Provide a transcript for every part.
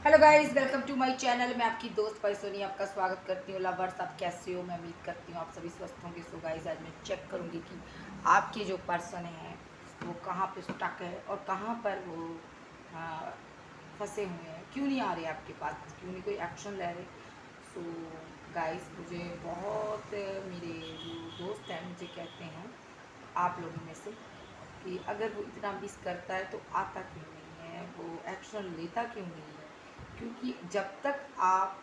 Hello guys, welcome to my channel. मैं आपकी दोस्त परसोनी आपका स्वागत करती हूँ। लवर्स, आप कैसे हो? मैं उम्मीद करती हूँ आप सभी स्वस्थ होंगे। सो गाइस, आज मैं चेक करूँगी कि आपके जो पर्सन हैं वो कहाँ पे स्टक है और कहाँ पर वो फंसे हुए हैं। क्यों नहीं आ रहे आपके पास, क्यों नहीं कोई एक्शन ले रहे। सो गाइस, मुझे बहुत मेरे जो दोस्त हैं मुझे कहते हैं आप लोगों में से कि अगर वो इतना मिस करता है तो आता क्यों नहीं है, वो एक्शन लेता क्यों नहीं है। क्योंकि जब तक आप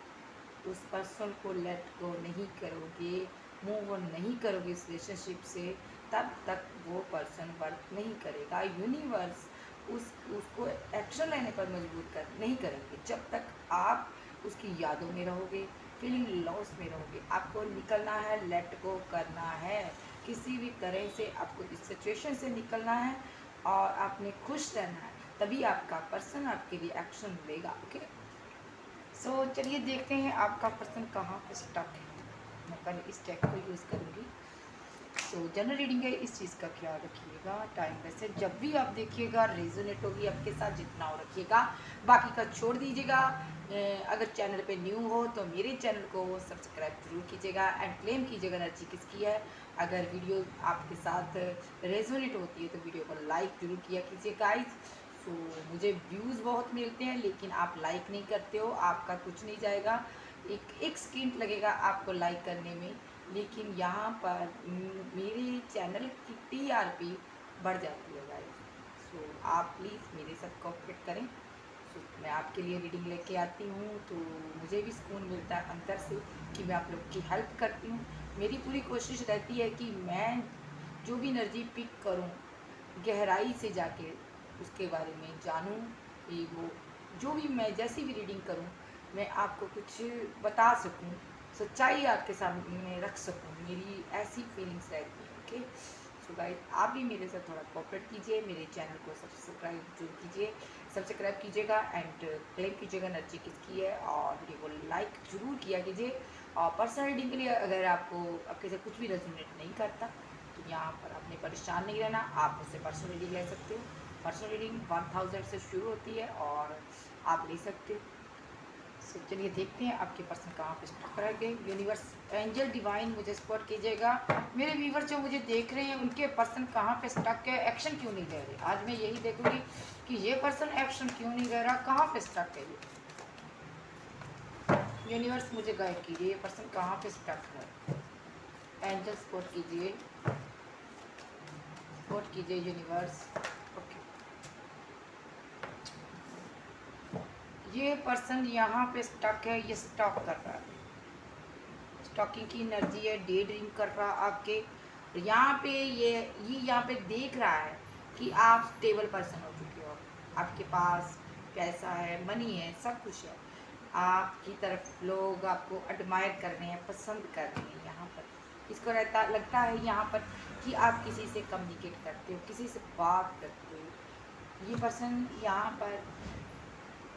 उस पर्सन को लेट गो नहीं करोगे, मूव ऑन नहीं करोगे इस रिलेशनशिप से, तब तक वो पर्सन वर्क नहीं करेगा। यूनिवर्स उसको एक्शन लेने पर मजबूर कर नहीं करेंगे जब तक आप उसकी यादों में रहोगे, फीलिंग लॉस में रहोगे। आपको निकलना है, लेट गो करना है। किसी भी तरह से आपको इस सिचुएशन से निकलना है और आपने खुश रहना है, तभी आपका पर्सन आपके लिए एक्शन लेगा। ओके, सो चलिए देखते हैं आपका पर्सन कहाँ पे स्टक है। मैं पहले इस टेक को यूज़ करूँगी। सो जनरल रीडिंग है, इस चीज़ का ख्याल रखिएगा। टाइम वैसे जब भी आप देखिएगा रेजोनेट होगी आपके साथ, जितना हो रखिएगा, बाकी का छोड़ दीजिएगा। अगर चैनल पे न्यू हो तो मेरे चैनल को सब्सक्राइब जरूर कीजिएगा एंड क्लेम कीजिएगा एनर्जी किसकी है। अगर वीडियो आपके साथ रेजोनेट होती है तो वीडियो को लाइक जरूर किया कीजिए गाइस। सो मुझे व्यूज़ बहुत मिलते हैं लेकिन आप लाइक नहीं करते हो, आपका कुछ नहीं जाएगा। एक सेकेंड लगेगा आपको लाइक करने में, लेकिन यहाँ पर मेरे चैनल की टीआरपी बढ़ जाती है गाइस। सो आप प्लीज़ मेरे साथ कोऑपरेट करें। सो मैं आपके लिए रीडिंग लेके आती हूँ तो मुझे भी सुकून मिलता है अंदर से कि मैं आप लोग की हेल्प करती हूँ। मेरी पूरी कोशिश रहती है कि मैं जो भी एनर्जी पिक करूँ, गहराई से जाके उसके बारे में जानूँ कि वो जो भी मैं जैसी भी रीडिंग करूँ मैं आपको कुछ बता सकूँ, सच्चाई आपके सामने रख सकूँ। मेरी ऐसी फीलिंग्स रहती हैं। ओके, सो गाइस, आप भी मेरे साथ थोड़ा कोऑपरेट कीजिए, मेरे चैनल को सब्सक्राइब जरूर कीजिए, सब्सक्राइब कीजिएगा एंड क्लेम कीजिएगा एनर्जी किसकी है, और वीडियो को लाइक जरूर किया कीजिए। और पर्सनल रीडिंग के लिए अगर आपको आपके से कुछ भी रेजोनेट नहीं करता तो यहाँ पर आपने परेशान नहीं रहना, आप मुझसे पर्सनल रीडिंग ले सकते हो। पर्सनल रीडिंग 1000 से शुरू होती है और आप ले सकते हो। सो चलिए देखते हैं आपके पर्सन कहाँ पे स्टक रह गए। यूनिवर्स, एंजल डिवाइन मुझे सपोर्ट कीजिएगा। मेरे व्यूवर जो मुझे देख रहे हैं उनके पर्सन कहाँ पे स्टक है, एक्शन क्यों नहीं ले रहे। आज मैं यही देखूंगी कि ये पर्सन एक्शन क्यों नहीं ले रहा, कहाँ पे स्टक है ये। यूनिवर्स मुझे गाइड कीजिए, ये पर्सन कहाँ पे स्टक है। एंजल सपोर्ट कीजिए, सपोर्ट कीजिए यूनिवर्स। ओके, ये पर्सन यहाँ पे स्टक है, ये स्टॉक कर रहा है, स्टॉकिंग की एनर्जी है, डे ड्रीम कर रहा आपके। यहाँ पे ये यहाँ पे देख रहा है कि आप स्टेबल पर्सन हो चुके हो, आपके पास पैसा है, मनी है, सब कुछ है। आपकी तरफ लोग आपको एडमायर कर रहे हैं, पसंद कर रहे हैं। यहाँ पर इसको रहता लगता है यहाँ पर कि आप किसी से कम्युनिकेट करते हो, किसी से बात करते हो। ये पर्सन यहाँ पर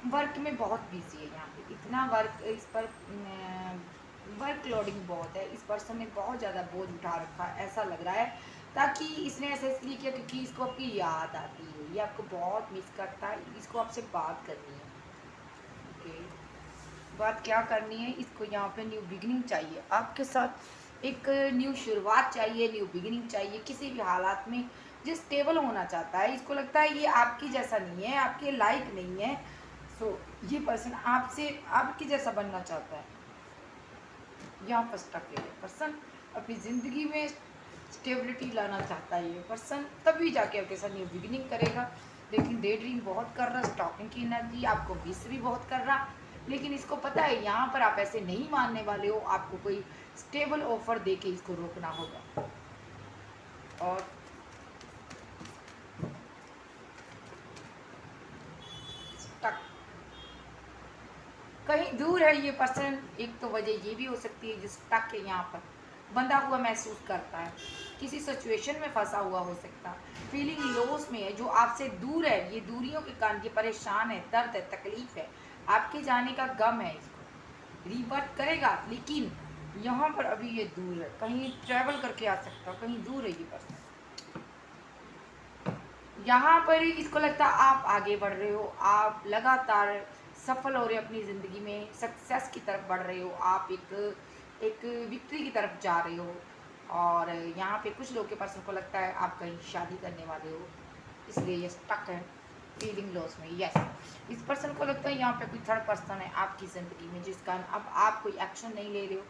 वर्क में बहुत बिजी है। यहाँ पे इतना वर्क, इस पर वर्क लोडिंग बहुत है। इस पर्सन ने बहुत ज़्यादा बोझ उठा रखा है ऐसा लग रहा है, ताकि इसने ऐसा इसलिए किया क्योंकि इसको आपकी याद आती है, ये आपको बहुत मिस करता है, इसको आपसे बात करनी है। ओके, बात क्या करनी है, इसको यहाँ पे न्यू बिगिनिंग चाहिए आपके साथ, एक न्यू शुरुआत चाहिए, न्यू बिगिनिंग चाहिए किसी भी हालात में। जो स्टेबल होना चाहता है, इसको लगता है ये आपकी जैसा नहीं है, आपके लायक नहीं है। सो ये पर्सन आपसे आपकी जैसा बनना चाहता है। यहाँ पर स्टक है ये पर्सन, अपनी ज़िंदगी में स्टेबिलिटी लाना चाहता है ये पर्सन, तभी जाके आपके साथ न्यू बिगिनिंग करेगा। लेकिन डे ड्रीम बहुत कर रहा, स्टॉकिंग की एनर्जी, आपको मिस भी बहुत कर रहा। लेकिन इसको पता है यहाँ पर आप ऐसे नहीं मानने वाले हो, आपको कोई स्टेबल ऑफर दे के इसको रोकना होगा। और स्टक कहीं दूर है ये पर्सन। एक तो वजह ये भी हो सकती है जो स्टक है यहाँ पर, बंधा हुआ महसूस करता है, किसी सिचुएशन में फंसा हुआ हो सकता है, फीलिंग लॉस में है, जो आपसे दूर है। ये दूरियों के कारण ये परेशान है, दर्द है, तकलीफ है, आपके जाने का गम है। इसको रिबर्थ करेगा लेकिन यहाँ पर अभी ये दूर है, कहीं ट्रैवल करके आ सकता है, कहीं दूर है ये पर्सन। यहाँ पर ही इसको लगता है आप आगे बढ़ रहे हो, आप लगातार सफल हो रहे हो अपनी ज़िंदगी में, सक्सेस की तरफ बढ़ रहे हो, आप एक विक्ट्री की तरफ जा रहे हो। और यहाँ पे कुछ लोग के पर्सन को लगता है आप कहीं शादी करने वाले हो, इसलिए ये स्टक है फीलिंग लॉस में। यस, इस पर्सन को लगता है यहाँ पे कोई थर्ड पर्सन है आपकी ज़िंदगी में, जिस कारण अब आप कोई एक्शन नहीं ले रहे हो,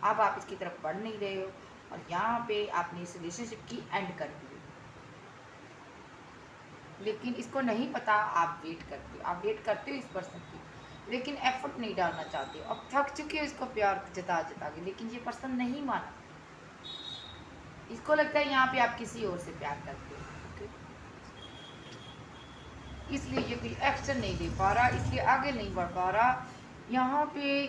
अब आप इसकी तरफ बढ़ नहीं रहे हो, और यहाँ पे आपने इस रिलेशनशिप की एंड कर दी। लेकिन इसको नहीं पता, आप वेट करते हो इस पर्सन की, लेकिन एफर्ट नहीं डालना चाहते हो, अब थक चुके हो इसको प्यार जता के, लेकिन ये पर्सन नहीं माना। इसको लगता है यहाँ पे आप किसी और से प्यार करते हो, okay? इसलिए ये कोई एक्शन नहीं दे पा रहा, इसलिए आगे नहीं बढ़ पा रहा। यहाँ पे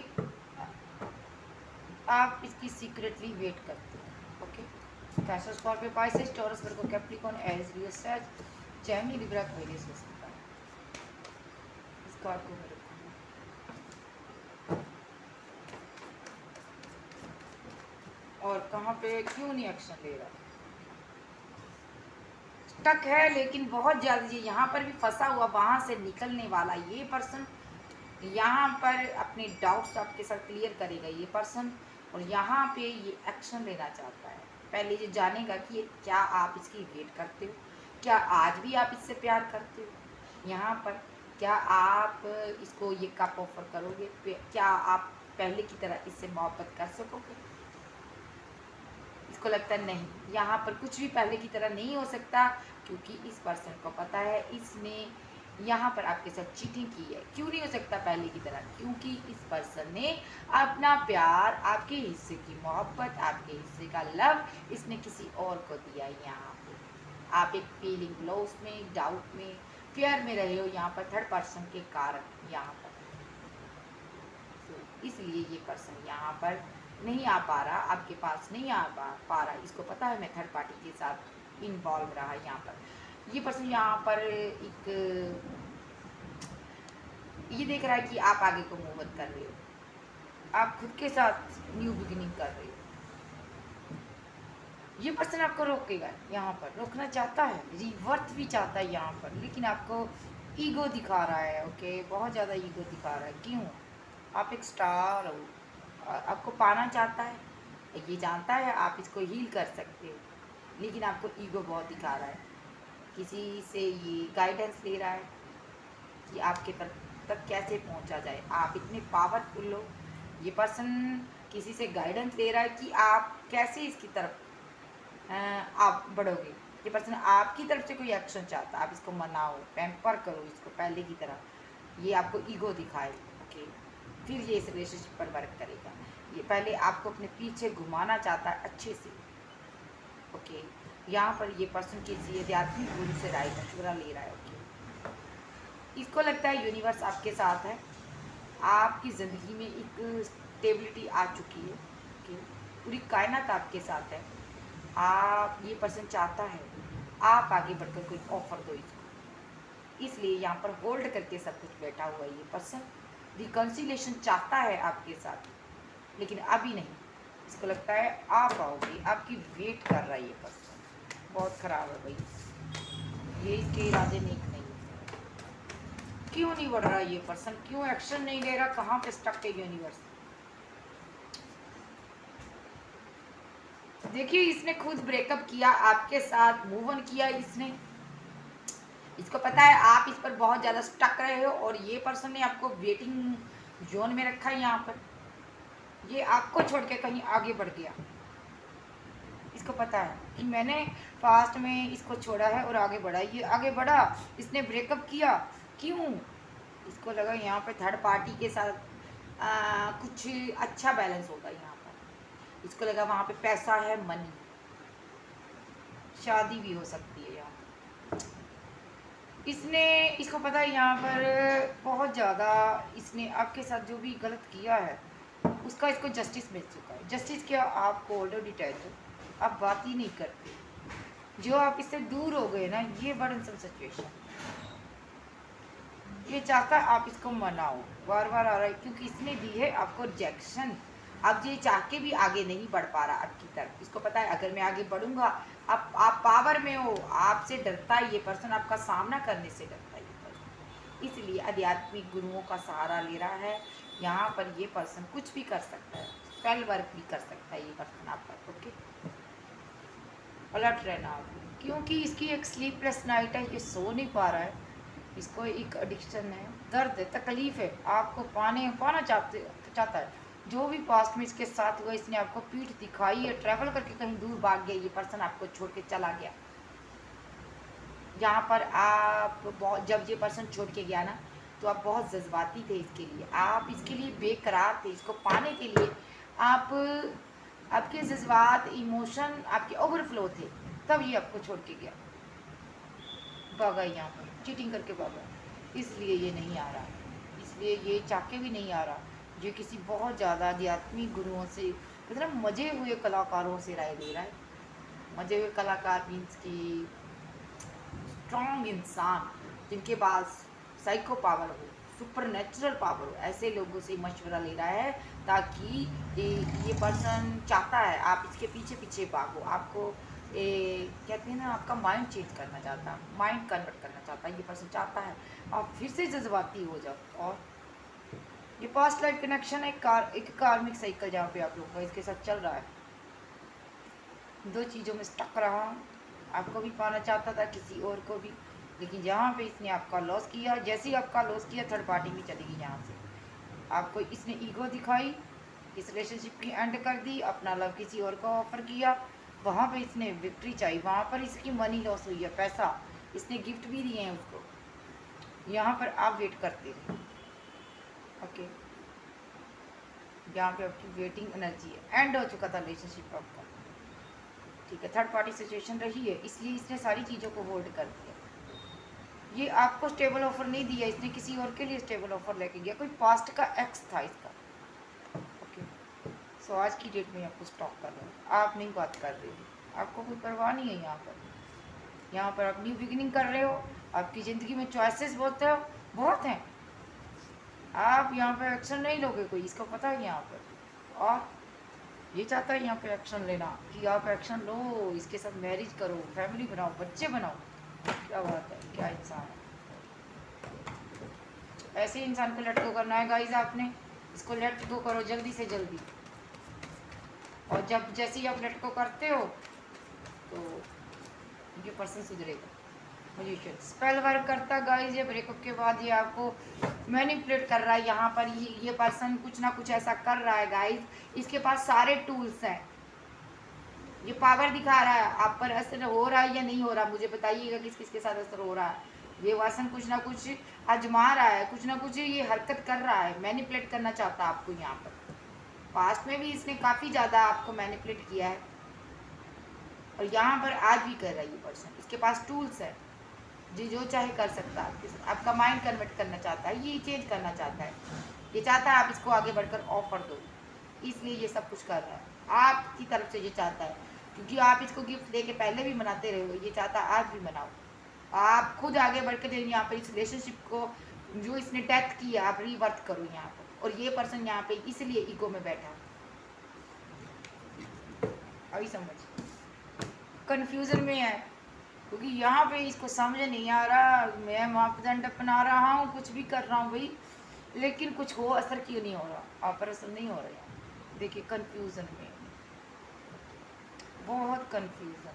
आप इसकी सीक्रेटली वेट करते हो। Okay, Cancer, Scorpio, Pisces, Taurus, Virgo, Capricorn, Aries, Leo, Sag, Gemini, Libra, Aquarius हो सकता है। इसको आपको और कहाँ पे क्यों नहीं एक्शन ले रहा, स्टक है, लेकिन बहुत जल्दी यहाँ पर भी फंसा हुआ, वहाँ से निकलने वाला ये पर्सन यहाँ पर अपने डाउट्स आपके साथ क्लियर करेगा ये पर्सन, और यहाँ पे ये एक्शन लेना चाहता है। पहले ये जानेगा कि क्या आप इसकी वेट करते हो, क्या आज भी आप इससे प्यार करते हो, यहाँ पर क्या आप इसको ये कप ऑफर करोगे, क्या आप पहले की तरह इससे मोहब्बत कर सकोगे। इसको लगता है नहीं, यहाँ पर कुछ भी पहले की तरह नहीं हो सकता, क्योंकि इस पर्सन को पता है इसने यहाँ पर आपके साथ चीटिंग की है। क्यों नहीं हो सकता पहले की तरह, क्योंकि इस पर्सन ने अपना प्यार, आपके हिस्से की मोहब्बत, आपके हिस्से का लव इसने किसी और को दिया। यहाँ पे आप एक फीलिंग लॉस में, डाउट में, फियर में रहे हो यहाँ पर थर्ड पर्सन के कारण यहाँ पर। इसलिए ये पर्सन यहाँ पर नहीं आ पा रहा, आपके पास नहीं आ पा रहा। इसको पता है मैं थर्ड पार्टी के साथ इन्वॉल्व रहा यहाँ पर। ये पर्सन यहाँ पर एक ये देख रहा है कि आप आगे को मूव कर रहे हो, आप खुद के साथ न्यू बिगिनिंग कर रहे हो। ये पर्सन आपको रोकेगा, यहाँ पर रोकना चाहता है, रिवर्थ भी चाहता है यहाँ पर, लेकिन आपको ईगो दिखा रहा है। ओके, बहुत ज़्यादा ईगो दिखा रहा है। क्यों? आप एक स्टार हो, आपको पाना चाहता है, ये जानता है आप इसको हील कर सकते हो, लेकिन आपको ईगो बहुत दिखा रहा है। किसी से ये गाइडेंस ले रहा है कि आपके तक कैसे पहुंचा जाए, आप इतने पावरफुल हो। ये पर्सन किसी से गाइडेंस ले रहा है कि आप कैसे इसकी तरफ आप बढ़ोगे। ये पर्सन आपकी तरफ से कोई एक्शन चाहता है, आप इसको मनाओ, पैम्पर करो इसको पहले की तरह, ये आपको ईगो दिखाए। ओके, फिर ये इस रिलेशनशिप पर वर्क करेगा। ये पहले आपको अपने पीछे घुमाना चाहता है अच्छे से। ओके, यहाँ पर ये पर्सन किसी आध्यात्मिक गुरु से राय मशवरा ले रहा है। ओके, इसको लगता है यूनिवर्स आपके साथ है, आपकी ज़िंदगी में एक स्टेबिलिटी आ चुकी है। ओके, पूरी कायनात आपके साथ है। आप ये पर्सन चाहता है आप आगे बढ़कर कोई ऑफर दो इसको, इसलिए यहाँ पर होल्ड करके सब कुछ बैठा हुआ है। ये पर्सन रिकन्सिलेशन चाहता है आपके साथ, लेकिन अभी नहीं। इसको लगता है आप आओगे, आपकी वेट कर रहा है ये पर्सन। बहुत ख़राब है भाई, ये इसके इरादे नेक नहीं है। क्यों नहीं बढ़ रहा ये पर्सन, क्यों एक्शन नहीं ले रहा, कहाँ पे स्टक है यूनिवर्स। देखिए, इसने खुद ब्रेकअप किया आपके साथ, मूव ऑन किया इसने। इसको पता है आप इस पर बहुत ज़्यादा स्टक रहे हो, और ये पर्सन ने आपको वेटिंग जोन में रखा है। यहाँ पर ये आपको छोड़ के कहीं आगे बढ़ गया। इसको पता है कि मैंने फास्ट में इसको छोड़ा है और आगे बढ़ा। ये आगे बढ़ा, इसने ब्रेकअप किया। क्यों? इसको लगा यहाँ पे थर्ड पार्टी के साथ कुछ अच्छा बैलेंस होगा। यहाँ पर इसको लगा वहाँ पे पैसा है, मनी, शादी भी हो सकती है। यहाँ इसको पता है यहाँ पर बहुत ज़्यादा इसने आपके साथ जो भी गलत किया है उसका इसको जस्टिस मिल चुका है। जस्टिस क्या, आपको ऑलरेडी डिटैच हो, आप बात ही नहीं करते, जो आप इससे दूर हो गए ना, ये बर्डनसम सिचुएशन। ये चाहता है आप इसको मनाओ, बार बार आ रहा है, क्योंकि इसने दी है आपको रिजेक्शन। अब ये चाह के भी आगे नहीं बढ़ पा रहा आपकी तरफ। इसको पता है अगर मैं आगे बढ़ूंगा, आप पावर में हो, आपसे डरता है ये पर्सन, आपका सामना करने से डरता है ये पर्सन। इसलिए आध्यात्मिक गुरुओं का सहारा ले रहा है। यहाँ पर ये पर्सन कुछ भी कर सकता है, स्पेल वर्क भी कर सकता है ये पर्सन आप पर। ओके, अलर्ट रहना आप, क्योंकि इसकी एक स्लीपलेस नाइट है, ये सो नहीं पा रहा है, इसको एक एडिक्शन है, दर्द है, तकलीफ है, आपको पाना चाहता है। जो भी पास्ट में इसके साथ हुआ, इसने आपको पीठ दिखाई है, ट्रैवल करके कहीं दूर भाग गया, ये पर्सन आपको छोड़ के चला गया। यहाँ पर आप बहुत, जब ये पर्सन छोड़ के गया ना, तो आप बहुत जज्बाती थे इसके लिए, आप इसके लिए बेकरार थे। इसको पाने के लिए आप, आपके जज्बात, इमोशन आपके ओवरफ्लो थे, तब ये आपको छोड़ के गया, भागा यहाँ पर, चीटिंग करके भागा। इसलिए ये नहीं आ रहा, इसलिए ये चाह के भी नहीं आ रहा। ये किसी बहुत ज़्यादा आध्यात्मिक गुरुओं से, मतलब मजे हुए कलाकारों से राय ले रहा है। मजे हुए कलाकार मीन्स की स्ट्रॉन्ग इंसान, जिनके पास साइको पावर हो, सुपर नेचुरल पावर हो, ऐसे लोगों से मशवरा ले रहा है, ताकि ये पर्सन चाहता है आप इसके पीछे पीछे भागो। आपको कहते हैं ना, आपका माइंड चेंज करना चाहता है, माइंड कन्वर्ट करना चाहता है ये पर्सन, चाहता है आप फिर से जज्बाती हो जाओ। और ये पास्ट लाइफ कनेक्शन है, एक कार्मिक साइकिल जहाँ पे आप लोग का इसके साथ चल रहा है। दो चीज़ों में स्टक रहा हूँ, आपको भी पाना चाहता था, किसी और को भी, लेकिन जहाँ पे इसने आपका लॉस किया, जैसे ही आपका लॉस किया, थर्ड पार्टी भी चलेगी यहाँ से। आपको इसने ईगो दिखाई, इस रिलेशनशिप की एंड कर दी, अपना लव किसी और को ऑफर किया, वहाँ पे इसने विक्ट्री चाहिए, वहाँ पर इसकी मनी लॉस हुई है, पैसा, इसने गिफ्ट भी दिए हैं उसको, यहाँ पर आप वेट करते रहे। ओके, यहाँ पे आपकी वेटिंग एनर्जी है, एंड हो चुका था रिलेशनशिप आपका, ठीक है, थर्ड पार्टी सिचुएशन रही है, इसलिए इसने सारी चीज़ों को होल्ड कर दिया। ये आपको स्टेबल ऑफर नहीं दिया, इसने किसी और के लिए स्टेबल ऑफर लेके गया, कोई पास्ट का एक्स था इसका। ओके, सो आज की डेट में आपको स्टॉप कर रहे हो, आप नहीं बात कर रहे हो, आपको कोई परवाह नहीं है। यहाँ पर आप न्यू बिगिनिंग कर रहे हो, आपकी ज़िंदगी में चॉइसेस बहुत हैं, आप यहाँ पर एक्शन नहीं लोगे कोई, इसको पता है यहाँ पर। और ये चाहता है यहाँ पे एक्शन लेना, कि आप एक्शन लो, इसके साथ मैरिज करो, फैमिली बनाओ, बच्चे बनाओ। क्या बात है, क्या इंसान है। ऐसे इंसान को लेट गो करना है गाइस, आपने इसको लेट गो करो जल्दी से जल्दी। और जब जैसे ही आप लेट गो करते हो, तो ये पर्सन सुधरेगा। म्यूजिशियन स्पेल वर्क करता गाइस, ये ब्रेकअप के बाद ये आपको मैनिपुलेट कर रहा है। यहाँ पर ये पर्सन कुछ ना कुछ ऐसा कर रहा है गाइस, इसके पास सारे टूल्स हैं, ये पावर दिखा रहा है। आप पर असर हो रहा है या नहीं हो रहा, मुझे बताइएगा किस किस के साथ असर हो रहा है। ये पर्सन कुछ ना कुछ आजमा रहा है, कुछ ना कुछ ये हरकत कर रहा है, मैनिपुलेट करना चाहता है आपको। यहाँ पर पास्ट में भी इसने काफ़ी ज़्यादा आपको मैनिपुलेट किया है, और यहाँ पर आज भी कर रहा है ये पर्सन। इसके पास टूल्स है, जी जो चाहे कर सकता है, आपका माइंड कन्वर्ट करना चाहता है, ये चेंज करना चाहता है, ये चाहता है आप इसको आगे बढ़कर ऑफर दो, इसलिए ये सब कुछ कर रहा है आपकी तरफ से। ये चाहता है, क्योंकि आप इसको गिफ्ट दे के पहले भी मनाते रहे हो, ये चाहता है आज भी मनाओ, आप खुद आगे बढ़ के यहाँ पर इस रिलेशनशिप को जो इसने डेथ की है, आप रीवर्थ करो यहाँ पर। और ये पर्सन यहाँ पे इसलिए ईगो में बैठा, अभी समझ कन्फ्यूज़न में है, क्योंकि यहाँ पे इसको समझ नहीं आ रहा। मैं मापदंड अपना रहा हूँ, कुछ भी कर रहा हूँ भाई, लेकिन कुछ हो असर क्यों नहीं हो रहा, आप पर असर नहीं हो रहा। देखिए कन्फ्यूज़न में, बहुत कन्फ्यूज़न,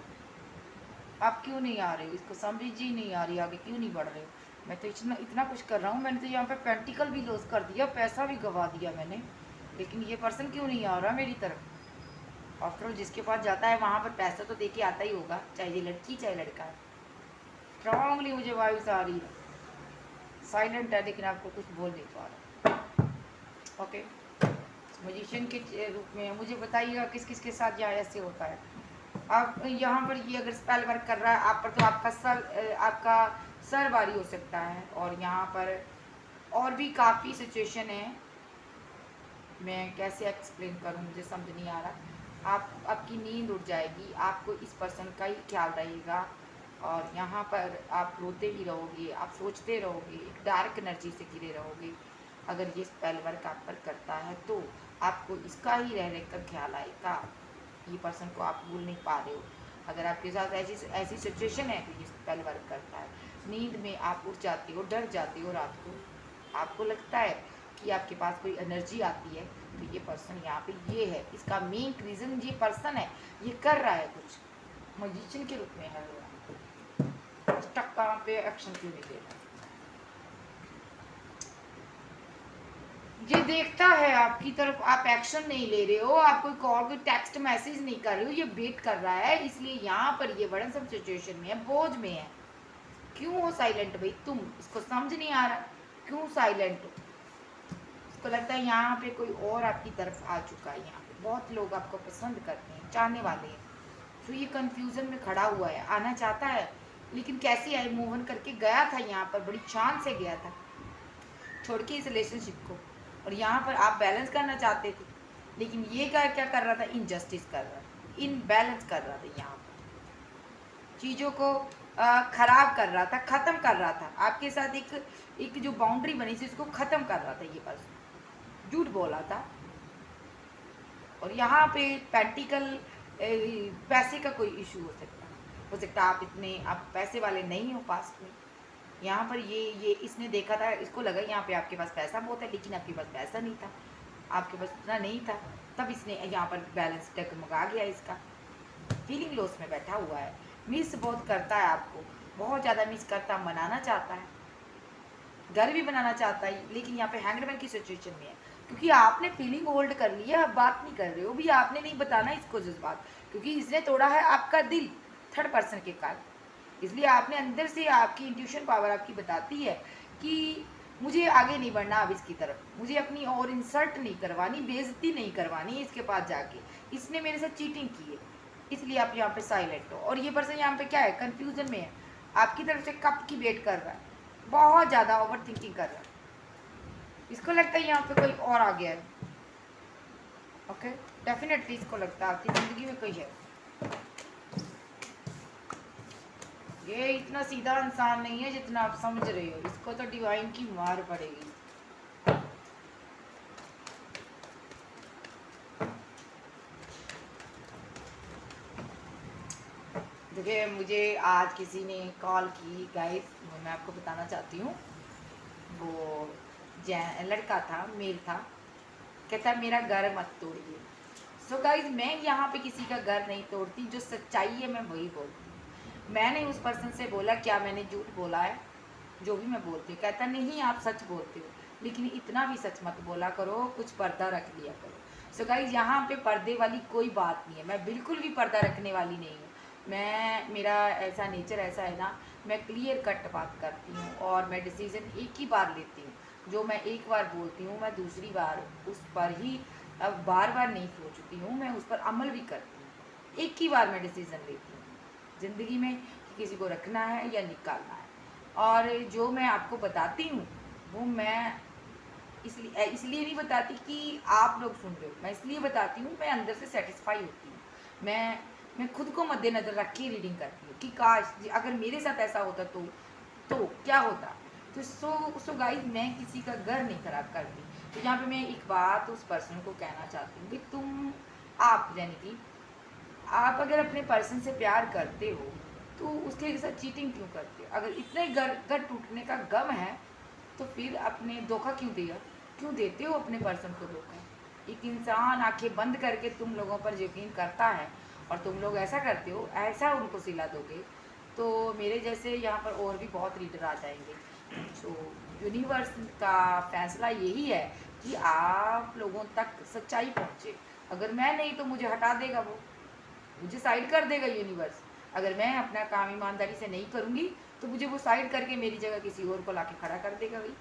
आप क्यों नहीं आ रहे हो, इसको समझ ही नहीं आ रही, आगे क्यों नहीं बढ़ रहे हो। मैं तो इतना कुछ कर रहा हूँ, मैंने तो यहाँ पे पेंटिकल भी लॉस कर दिया, पैसा भी गवा दिया मैंने, लेकिन ये पर्सन क्यों नहीं आ रहा मेरी तरफ। आफ्टर ऑल जिसके पास जाता है वहाँ पर पैसा तो देके आता ही होगा, चाहे ये लड़की चाहे लड़का है। स्ट्रांगली मुझे वाइब्स आ रही है, साइलेंट है लेकिन आपको कुछ बोल नहीं पा रहा। ओके, म्यूजिशियन के रूप में मुझे बताइएगा किस किस के साथ यहाँ ऐसे होता है। आप यहाँ पर ये अगर स्पेल वर्क कर रहा है आप पर, तो आपका सर भारी हो सकता है। और यहाँ पर और भी काफ़ी सिचुएशन है, मैं कैसे एक्सप्लेन करूँ, मुझे समझ नहीं आ रहा। आपकी नींद उड़ जाएगी, आपको इस पर्सन का ही ख्याल रहेगा, और यहाँ पर आप रोते भी रहोगे, आप सोचते रहोगे, एक डार्क एनर्जी से घिरे रहोगे। अगर ये स्पेल वर्क आप पर करता है तो आपको इसका ही रह कर ख्याल आएगा, ये पर्सन को आप भूल नहीं पा रहे हो। अगर आपके साथ ऐसी सिचुएशन है तो ये स्पेल वर्क करता है। नींद में आप उठ जाते हो, डर जाते हो रात को, आपको लगता है कि आपके पास कोई एनर्जी आती है, तो ये पर्सन यहाँ पे ये है। इसका मेन रीज़न ये पर्सन है, ये कर रहा है कुछ, मजिशियन के रूप में है। स्टक कहाँ पे, एक्शन क्यों नहीं ले रहा? ये देखता है आपकी तरफ, आप एक्शन नहीं ले रहे हो, आप कोई कॉल, कोई टेक्स्ट मैसेज नहीं कर रहे हो, ये वेट कर रहा है। इसलिए यहाँ पर ये बड़न सब सिचुएशन में है, बोझ में है। क्यों हो साइलेंट भाई तुम? इसको समझ नहीं आ रहा क्यों साइलेंट हो। इसको लगता है यहाँ पे कोई और आपकी तरफ आ चुका है। यहाँ पे बहुत लोग आपको पसंद करते हैं, चाहने वाले हैं। तो ये कंफ्यूजन में खड़ा हुआ है, आना चाहता है लेकिन कैसे आए। मूव ऑन करके गया था यहाँ पर, बड़ी शान से गया था छोड़ के इस रिलेशनशिप को, और यहाँ पर आप बैलेंस करना चाहते थे, लेकिन ये क्या कर रहा था, इनजस्टिस कर रहा था, इनबैलेंस कर रहा था। यहाँ पर चीज़ों को खराब कर रहा था, ख़त्म कर रहा था। आपके साथ एक जो बाउंड्री बनी थी उसको ख़त्म कर रहा था। ये पर्सन झूठ बोला था। और यहाँ पे प्रैक्टिकल पैसे का कोई इशू हो सकता आप इतने आप पैसे वाले नहीं हो पास्ट में। यहाँ पर ये इसने देखा था, इसको लगा यहाँ पे आपके पास पैसा बहुत है, लेकिन आपके पास पैसा नहीं था, आपके पास इतना नहीं था, तब इसने यहाँ पर बैलेंस डगमगा गया। इसका फीलिंग लॉस में बैठा हुआ है, मिस बहुत करता है आपको, बहुत ज़्यादा मिस करता, मनाना चाहता है, घर भी बनाना चाहता है, लेकिन यहाँ पे हैंगरमैन की सिचुएशन में है, क्योंकि आपने फीलिंग होल्ड कर ली है, आप बात नहीं कर रहे हो भी, आपने नहीं बताना इसको जज्बात, क्योंकि इसने तोड़ा है आपका दिल थर्ड पर्सन के कारण। इसलिए आपने अंदर से, आपकी इंट्यूशन पावर आपकी बताती है कि मुझे आगे नहीं बढ़ना अब इसकी तरफ, मुझे अपनी और इंसल्ट नहीं करवानी, बेइज्जती नहीं करवानी इसके पास जाके, इसने मेरे साथ चीटिंग की है, इसलिए आप यहाँ पे साइलेंट हो। और ये पर्सन यहाँ पे क्या है, कंफ्यूजन में है, आपकी तरफ से कब की वेट कर रहा है, बहुत ज़्यादा ओवर थिंकिंग कर रहा है। इसको लगता है यहाँ पे कोई और आ गया है। ओके, डेफिनेटली इसको लगता है आपकी ज़िंदगी में कोई है। ये इतना सीधा इंसान नहीं है जितना आप समझ रहे हो, इसको तो डिवाइन की मार पड़ेगी। देखिए, मुझे आज किसी ने कॉल की गाइस, मैं आपको बताना चाहती हूँ। वो लड़का था, मेल था, कहता मेरा घर मत तोड़िए। सो गाइस, मैं यहाँ पे किसी का घर नहीं तोड़ती, जो सच्चाई है मैं वही बोलती हूँ। मैंने उस पर्सन से बोला क्या मैंने झूठ बोला है, जो भी मैं बोलती हूँ, कहता नहीं आप सच बोलते हो, लेकिन इतना भी सच मत बोला करो, कुछ पर्दा रख लिया करो। सो गाइस, यहाँ पे पर्दे वाली कोई बात नहीं है, मैं बिल्कुल भी पर्दा रखने वाली नहीं हूँ। मेरा ऐसा नेचर ऐसा है ना, मैं क्लियर कट बात करती हूँ, और मैं डिसीजन एक ही बार लेती हूँ। जो मैं एक बार बोलती हूँ, मैं दूसरी बार उस पर ही, अब बार बार नहीं सोचती हूँ, मैं उस पर अमल भी करती हूँ। एक ही बार मैं डिसीज़न लेती हूँ ज़िंदगी में कि किसी को रखना है या निकालना है। और जो मैं आपको बताती हूँ वो मैं इसलिए नहीं बताती कि आप लोग सुन रहे हो, मैं इसलिए बताती हूँ, मैं अंदर से सेटिस्फाई होती हूँ। मैं खुद को मद्देनज़र रख के रीडिंग करती हूँ कि काश अगर मेरे साथ ऐसा होता तो क्या होता। तो सो गाइस, मैं किसी का घर नहीं खराब करती। तो यहाँ पे मैं एक बात उस पर्सन को कहना चाहती हूँ कि आप यानी कि आप अगर अपने पर्सन से प्यार करते हो तो उसके साथ चीटिंग क्यों करते हो? अगर इतना ही घर टूटने का गम है तो फिर अपने धोखा क्यों देते हो अपने पर्सन को धोखा? एक इंसान आंखें बंद करके तुम लोगों पर यकीन करता है और तुम लोग ऐसा करते हो, ऐसा उनको सिला दोगे तो मेरे जैसे यहाँ पर और भी बहुत रीडर आ जाएंगे। तो यूनिवर्स का फैसला यही है कि आप लोगों तक सच्चाई पहुँचे। अगर मैं नहीं तो मुझे हटा देगा, वो मुझे साइड कर देगा यूनिवर्स। अगर मैं अपना काम ईमानदारी से नहीं करूँगी तो मुझे वो साइड करके मेरी जगह किसी और को लाके खड़ा कर देगा भाई।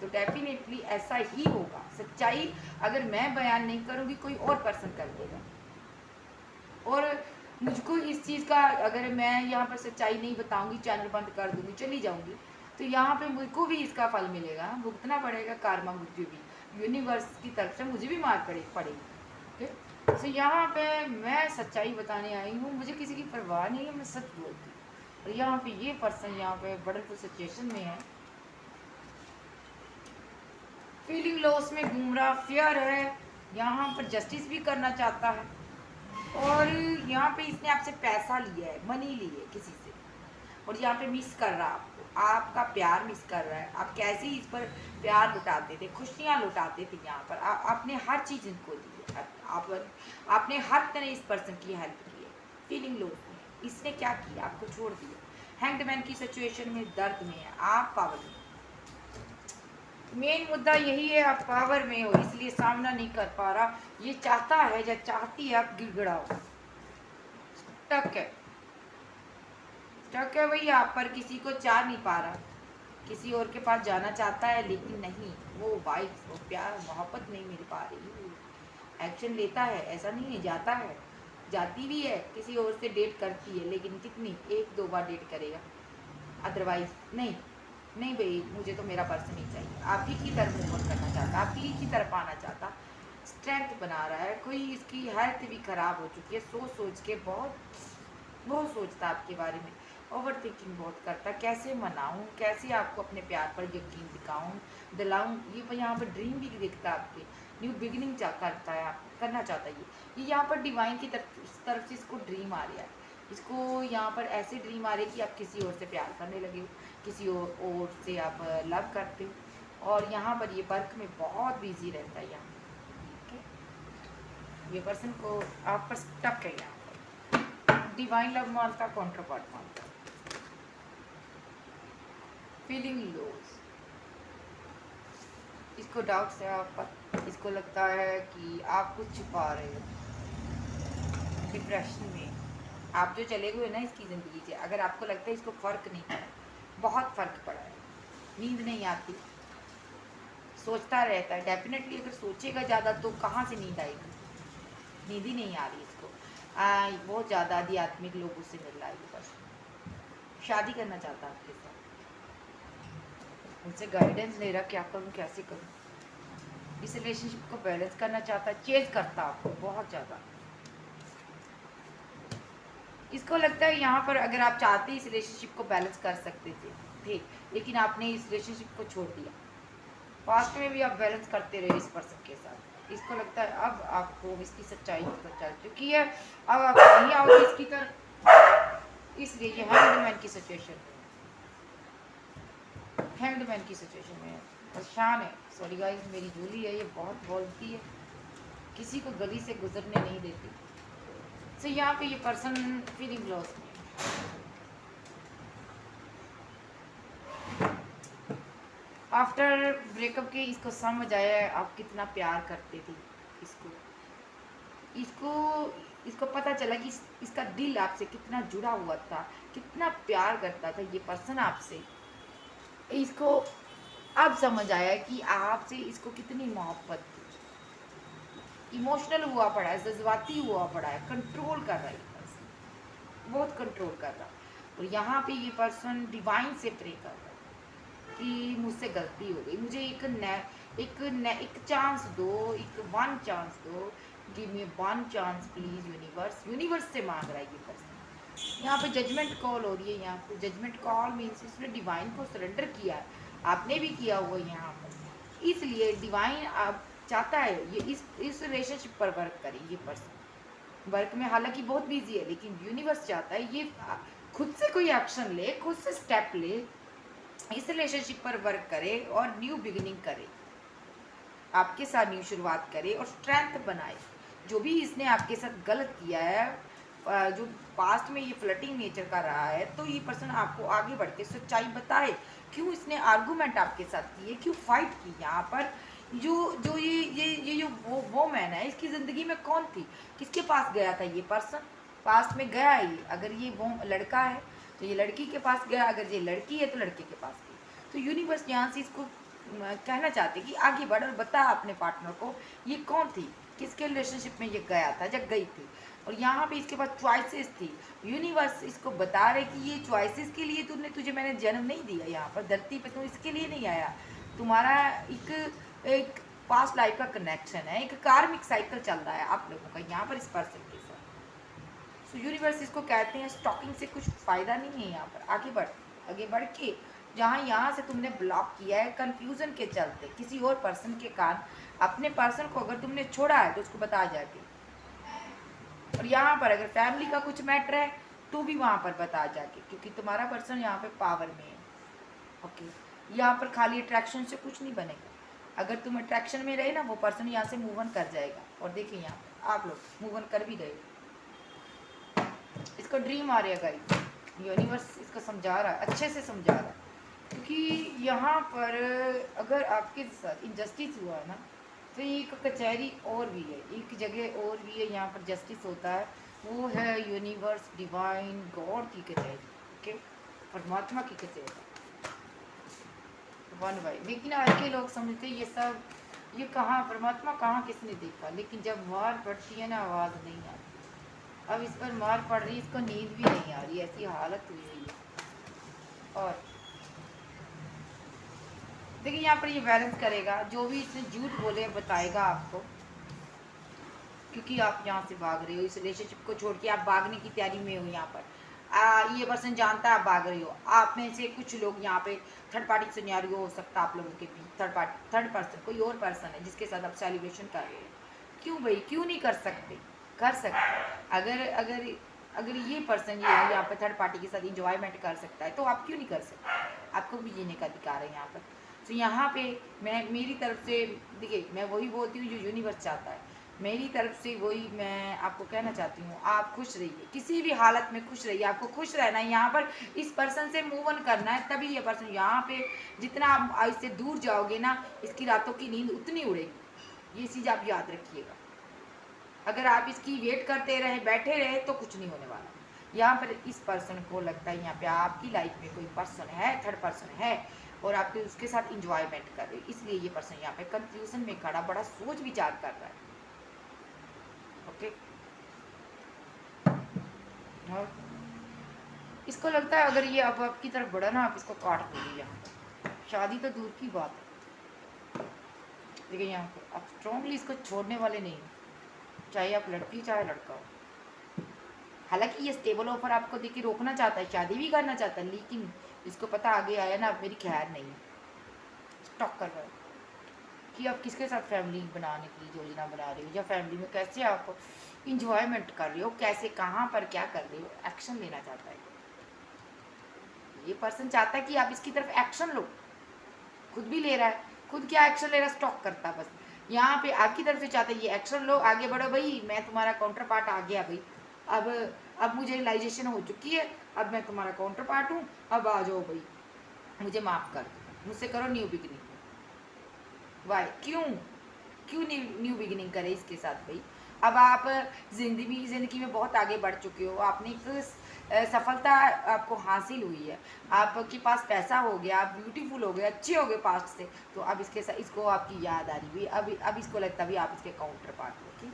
तो डेफिनेटली ऐसा ही होगा। सच्चाई अगर मैं बयान नहीं करूँगी कोई और पर्सन कर देगा। और मुझको इस चीज़ का, अगर मैं यहाँ पर सच्चाई नहीं बताऊँगी, चैनल बंद कर दूँगी, चली जाऊँगी, तो यहाँ पे मुझको भी इसका फल मिलेगा, भुगतना पड़ेगा कार्मा, मुझे भी यूनिवर्स की तरफ से मुझे भी मार पड़ेगी। तो यहाँ पे मैं सच्चाई बताने आई हूँ, मुझे किसी की परवाह नहीं है, मैं सच बोलती हूँ। और यहाँ पे ये पर्सन यहाँ पे बड़े सिचुएशन में है, फीलिंग लॉस में घूम रहा, फियर है, यहाँ पर जस्टिस भी करना चाहता है। और यहाँ पे इसने आपसे पैसा लिया है, मनी ली है किसी से, और यहाँ पे मिस कर रहा आपको, आपका प्यार मिस कर रहा है। आप कैसे इस पर प्यार लुटाते थे, खुशियाँ लुटाते थे यहाँ पर, आपने हर चीज़ इनको दी है, आपने हर तरह इस पर्सन की हेल्प की है। फीलिंग लो में इसने क्या किया, आपको छोड़ दिया। हैंग्ड मैन की सिचुएशन में दर्द में है, आप पावर में। मेन मुद्दा यही है, आप पावर में हो इसलिए सामना नहीं कर पा रहा। ये चाहता है या चाहती है आप गिड़गिड़ाओ। स्टक है, स्टक है वही आप पर, किसी को चाह नहीं पा रहा, किसी और के पास जाना चाहता है लेकिन नहीं, वो वाइफ, वो प्यार मोहब्बत नहीं मिल पा रही। एक्शन लेता है, ऐसा नहीं है, जाता है, जाती भी है, किसी और से डेट करती है, लेकिन कितनी, 1-2 बार डेट करेगा, अदरवाइज नहीं। नहीं भाई, मुझे तो मेरा पर्सन ही चाहिए। आप ही की तरफ मूव करना चाहता, आप ही की तरफ आना चाहता, स्ट्रेंथ बना रहा है। कोई इसकी हेल्थ भी खराब हो चुकी है, सोच के बहुत सोचता आपके बारे में, ओवर थिंकिंग बहुत करता, कैसे मनाऊं, कैसे आपको अपने प्यार पर यकीन दिलाऊं। ये यहाँ पर ड्रीम भी दिखता है आपके, न्यू बिगिनिंग करता है, आप करना चाहता है ये यहाँ पर डिवाइन की तरफ से इसको ड्रीम आ रहा है। इसको यहाँ पर ऐसे ड्रीम आ रहे कि आप किसी और से प्यार करने लगे हो, किसी और से आप लव करते हो, और यहाँ पर ये वर्क में बहुत बिजी रहता है। यहाँ ये पर्सन को आप पर स्टक है, यहाँ पर डिवाइन लव मानता, कॉन्ट्रापार्ट मानता, फीलिंग लोज। इसको डाउट्स है आप पर, इसको लगता है कि आप कुछ छुपा रहे हो। डिप्रेशन में आप जो चले गए ना इसकी ज़िंदगी से, अगर आपको लगता है इसको फ़र्क नहीं पड़ा, बहुत फ़र्क पड़ा है, नींद नहीं आती, सोचता रहता है। डेफिनेटली अगर सोचेगा ज़्यादा तो कहाँ से नींद आएगी, नींद ही नहीं आ रही इसको। बहुत ज़्यादा आध्यात्मिक लोगों से मिल रहा है ये पर्सन, शादी करना चाहता है आपके साथ, उनसे गाइडेंस ले रहा, क्या करूँ कैसे करूँ। इस रिलेशनशिप को बैलेंस करना चाहता है, चेज करता आपको बहुत ज़्यादा। इसको लगता है यहाँ पर अगर आप चाहते इस रिलेशनशिप को बैलेंस कर सकते थे, लेकिन आपने इस रिलेशनशिप को छोड़ दिया। पास्ट में भी आप बैलेंस करते रहे इस पर्सन के साथ। इसको लगता है अब आपको इसकी सच्चाई पता चल चुकी है, अब आप नहीं आओगे इसकी तरफ, इसलिए ये हैंगमैन की सिचुएशन में, हैंगमैन की सिचुएशन में परेशान है। सॉरी गाइस, मेरी जूली है, ये बहुत बोलती है, किसी को गली से गुजरने नहीं देती। तो यहाँ पे ये पर्सन फीलिंग लॉस में, आफ्टर ब्रेकअप के इसको समझ आया आप कितना प्यार करते थे इसको, इसको पता चला कि इसका दिल आपसे कितना जुड़ा हुआ था, कितना प्यार करता था ये पर्सन आपसे। इसको अब समझ आया कि आपसे इसको कितनी मोहब्बत थी। इमोशनल हुआ पड़ा है, जज्बाती हुआ पड़ा है, कंट्रोल कर रहा है ये पर्सन, बहुत कंट्रोल कर रहा है। और यहाँ पे ये पर्सन डिवाइन से प्रे कर रहा है कि मुझसे गलती हो गई, मुझे एक चांस दो, एक वन चांस दो, give me one chance please universe. Universe से मांग रहा है ये पर्सन। यहाँ पे जजमेंट कॉल हो रही है, यहाँ पे जजमेंट कॉल मीन्स इसने डिवाइन को सरेंडर किया है, आपने भी किया हुआ यहाँ पर, इसलिए डिवाइन आप चाहता है ये इस रिलेशनशिप पर वर्क करे। ये पर्सन वर्क में हालांकि बहुत बिजी है, लेकिन यूनिवर्स चाहता है ये खुद से कोई एक्शन ले, खुद से स्टेप ले, इस रिलेशनशिप पर वर्क करे और न्यू बिगिनिंग करे, आपके साथ न्यू शुरुआत करे और स्ट्रेंथ बनाए। जो भी इसने आपके साथ गलत किया है, जो पास्ट में ये फ्लर्टिंग नेचर का रहा है, तो ये पर्सन आपको आगे बढ़ के सच्चाई बताए, क्यों इसने आर्गूमेंट आपके साथ किए, क्यों फाइट की। यहाँ पर जो ये जो वो मैन है, इसकी ज़िंदगी में कौन थी, किसके पास गया था ये पर्सन, पास्ट में गया ही। अगर ये वो लड़का है तो ये लड़की के पास गया, अगर ये लड़की है तो लड़के के पास गई। तो यूनिवर्स यहाँ से इसको कहना चाहते कि आगे बढ़ और बता अपने पार्टनर को ये कौन थी, किसके रिलेशनशिप में ये गया था जब गई थी। और यहाँ पे इसके पास चॉइसेस थी, यूनिवर्स इसको बता रहे कि ये चॉइसेस के लिए तुझे मैंने जन्म नहीं दिया, यहाँ पर धरती पे तू इसके लिए नहीं आया। तुम्हारा एक पास्ट लाइफ का कनेक्शन है, एक कार्मिक साइकिल चल रहा है आप लोगों का यहाँ पर इस पर्सन के साथ। सो यूनिवर्स इसको कहते हैं स्टॉकिंग से कुछ फ़ायदा नहीं है, यहाँ पर आगे बढ़ के यहाँ से तुमने ब्लॉक किया है कंफ्यूजन के चलते, किसी और पर्सन के कारण। अपने पर्सन को अगर तुमने छोड़ा है तो उसको बता जाके। और यहाँ पर अगर फैमिली का कुछ मैटर है तो भी वहाँ पर बता जाके, क्योंकि तुम्हारा पर्सन यहाँ पे पावर में है। ओके, यहाँ पर खाली अट्रैक्शन से कुछ नहीं बनेगा। अगर तुम अट्रैक्शन में रहे ना, वो पर्सन यहाँ से मूव ऑन कर जाएगा। और देखिए यहाँ पर आप लोग मूव ऑन कर भी गए। इसको ड्रीम आ रहा है गाइस, यूनिवर्स इसको समझा रहा है, अच्छे से समझा रहा है। क्योंकि यहाँ पर अगर आपके साथ इनजस्टिस हुआ है ना, तो एक कचहरी और भी है, एक जगह और भी है यहाँ पर जस्टिस होता है, वो है यूनिवर्स, डिवाइन, गॉड की कचहरी। ओके, परमात्मा की कचहरी, वन बाई। लेकिन आज के लोग समझते ये सब, ये कहाँ परमात्मा, कहाँ किसने देखा। लेकिन जब मार पड़ती है ना, आवाज़ नहीं आती। अब इस पर मार पड़ रही है, इसको नींद भी नहीं आ रही, ऐसी हालत हुई हुई है। और देखिए यहाँ पर ये बैलेंस करेगा, जो भी इसने झूठ बोले बताएगा आपको, क्योंकि आप यहाँ से भाग रहे हो, इस रिलेशनशिप को छोड़ के आप भागने की तैयारी में हो। यहाँ पर ये पर्सन जानता है आप भाग रहे हो। आप में से कुछ लोग यहाँ पे थर्ड पार्टी सिनेरियो हो सकता है आप लोगों के बीच, थर्ड पर्सन, कोई और पर्सन है जिसके साथ आप सेलिब्रेशन कर रहे हो। क्यों भाई, क्यों नहीं कर सकते, कर सकते। अगर अगर अगर ये पर्सन ये यहाँ पर थर्ड पार्टी के साथ इंजॉयमेंट कर सकता है, तो आप क्यों नहीं कर सकते। आपको भी जीने का अधिकार है यहाँ पर। तो यहाँ पे मैं मेरी तरफ से, देखिए मैं वही बोलती हूँ जो यूनिवर्स चाहता है। मेरी तरफ से वही मैं आपको कहना चाहती हूँ, आप खुश रहिए, किसी भी हालत में खुश रहिए। आपको खुश रहना है, यहाँ पर इस पर्सन से मूव ऑन करना है, तभी ये पर्सन यहाँ पे, जितना आप इससे दूर जाओगे ना, इसकी रातों की नींद उतनी उड़ेगी। ये चीज़ आप याद रखिएगा। अगर आप इसकी वेट करते रहे, बैठे रहे, तो कुछ नहीं होने वाला। यहाँ पर इस पर्सन को लगता है यहाँ पे आपकी लाइफ में कोई पर्सन है, थर्ड पर्सन है, और आपके उसके साथ इंजॉयमेंट कर रहे, इसलिए ये पर्सन यहाँ पे कंफ्यूजन में खड़ा, बड़ा सोच विचार कर रहा है। ओके, और इसको लगता है अगर ये अब आपकी तरफ बढ़ा ना, आप इसको काट दोगे। यहाँ शादी तो दूर की बात है, देखिए यहाँ पर आप स्ट्रॉन्गली इसको छोड़ने वाले नहीं, चाहे आप लड़की चाहे लड़का हो। हालांकि ये स्टेबल ऑफर आपको देखिए रोकना चाहता है, शादी भी करना चाहता है, लेकिन इसको पता आगे आया ना, अब मेरी खैर नहीं है। स्टॉक कर रहा है कि आप किसके साथ फैमिली बनाने की योजना बना रहे हो, या फैमिली में कैसे आप इंजॉयमेंट कर रहे हो, कैसे कहाँ पर क्या कर रहे हो। एक्शन लेना चाहता है ये पर्सन, चाहता है कि आप इसकी तरफ एक्शन लो। खुद भी ले रहा है, खुद क्या एक्शन ले रहा है, स्टॉक करता है बस। यहाँ पे आपकी तरफ से चाहता है ये एक्शन लो, आगे बढ़ो भाई, मैं तुम्हारा काउंटर पार्ट आ गया भाई। अब मुझे रियलाइजेशन हो चुकी है, अब मैं तुम्हारा काउंटर पार्ट हूँ, अब आ जाओ भाई, मुझे माफ़ कर दो, मुझसे करो न्यू बिगिनिंग। वाई, क्यों क्यों न्यू बिगिनिंग करे इसके साथ भाई। अब आप जिंदगी में बहुत आगे बढ़ चुके हो, आपने एक सफलता आपको हासिल हुई है, आपके पास पैसा हो गया, आप ब्यूटीफुल हो गए, अच्छे हो गए पास्ट से। तो अब इसके साथ इसको आपकी याद आ रही हुई, अब इसको लगता भी आप इसके काउंटर पार्ट हो कि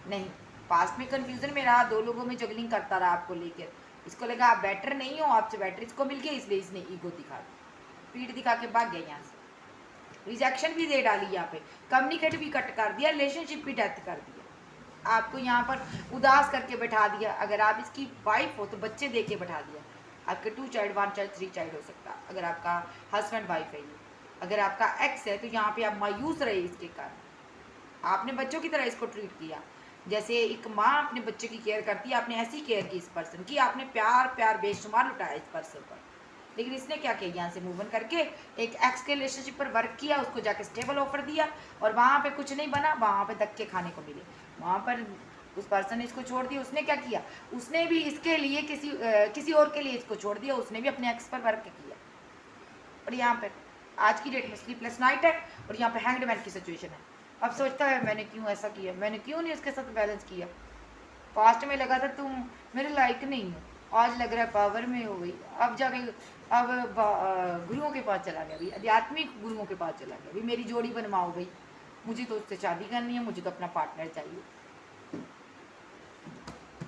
नहीं। पास्ट में कंफ्यूजन में रहा, दो लोगों में जगलिंग करता रहा आपको लेकर, इसको लगा आप बेटर नहीं हो, आपसे बेटर इसको मिल गया, इसलिए इसने ईगो दिखा दी, पीठ दिखा के भाग गया यहाँ से। रिजेक्शन भी दे डाली यहाँ पे, कम्युनिकेट भी कट कर दिया, रिलेशनशिप भी डेथ कर दिया, आपको यहाँ पर उदास करके बैठा दिया। अगर आप इसकी वाइफ हो तो बच्चे दे के बैठा दिया। आपके 2 चाइल्ड 1 चाइल्ड 3 चाइल्ड हो सकता है, अगर आपका हस्बैंड वाइफ है ये। अगर आपका एक्स है तो यहाँ पे आप मायूस रहे इसके कारण, आपने बच्चों की तरह इसको ट्रीट किया, जैसे एक माँ अपने बच्चे की केयर करती है, आपने ऐसी केयर की इस पर्सन की, आपने प्यार प्यार बेशुमार लुटाया इस पर्सन पर। लेकिन इसने क्या किया, यहाँ से मूव ऑन करके एक एक्स के रिलेशनशिप पर वर्क किया, उसको जाके स्टेबल ऑफर दिया, और वहाँ पे कुछ नहीं बना, वहाँ पे धक्के खाने को मिले। वहाँ पर उस पर्सन ने इसको छोड़ दिया, उसने क्या किया, उसने भी इसके लिए किसी और के लिए इसको छोड़ दिया, उसने भी अपने एक्स पर वर्क किया। और यहाँ पर आज की डेट में स्लीपलेस नाइट है, और यहाँ पे हैंग्ड मैन की सिचुएशन है। अब सोचता है मैंने क्यों ऐसा किया, मैंने क्यों नहीं उसके साथ बैलेंस किया। पास्ट में लगा था तुम मेरे लायक नहीं हो, आज लग रहा है पावर में हो गई, अब जाके अब गुरुओं के पास चला गया भाई, आध्यात्मिक गुरुओं के पास चला गया भाई, मेरी जोड़ी बनवाओ भाई, मुझे तो उससे शादी करनी है, मुझे तो अपना पार्टनर चाहिए।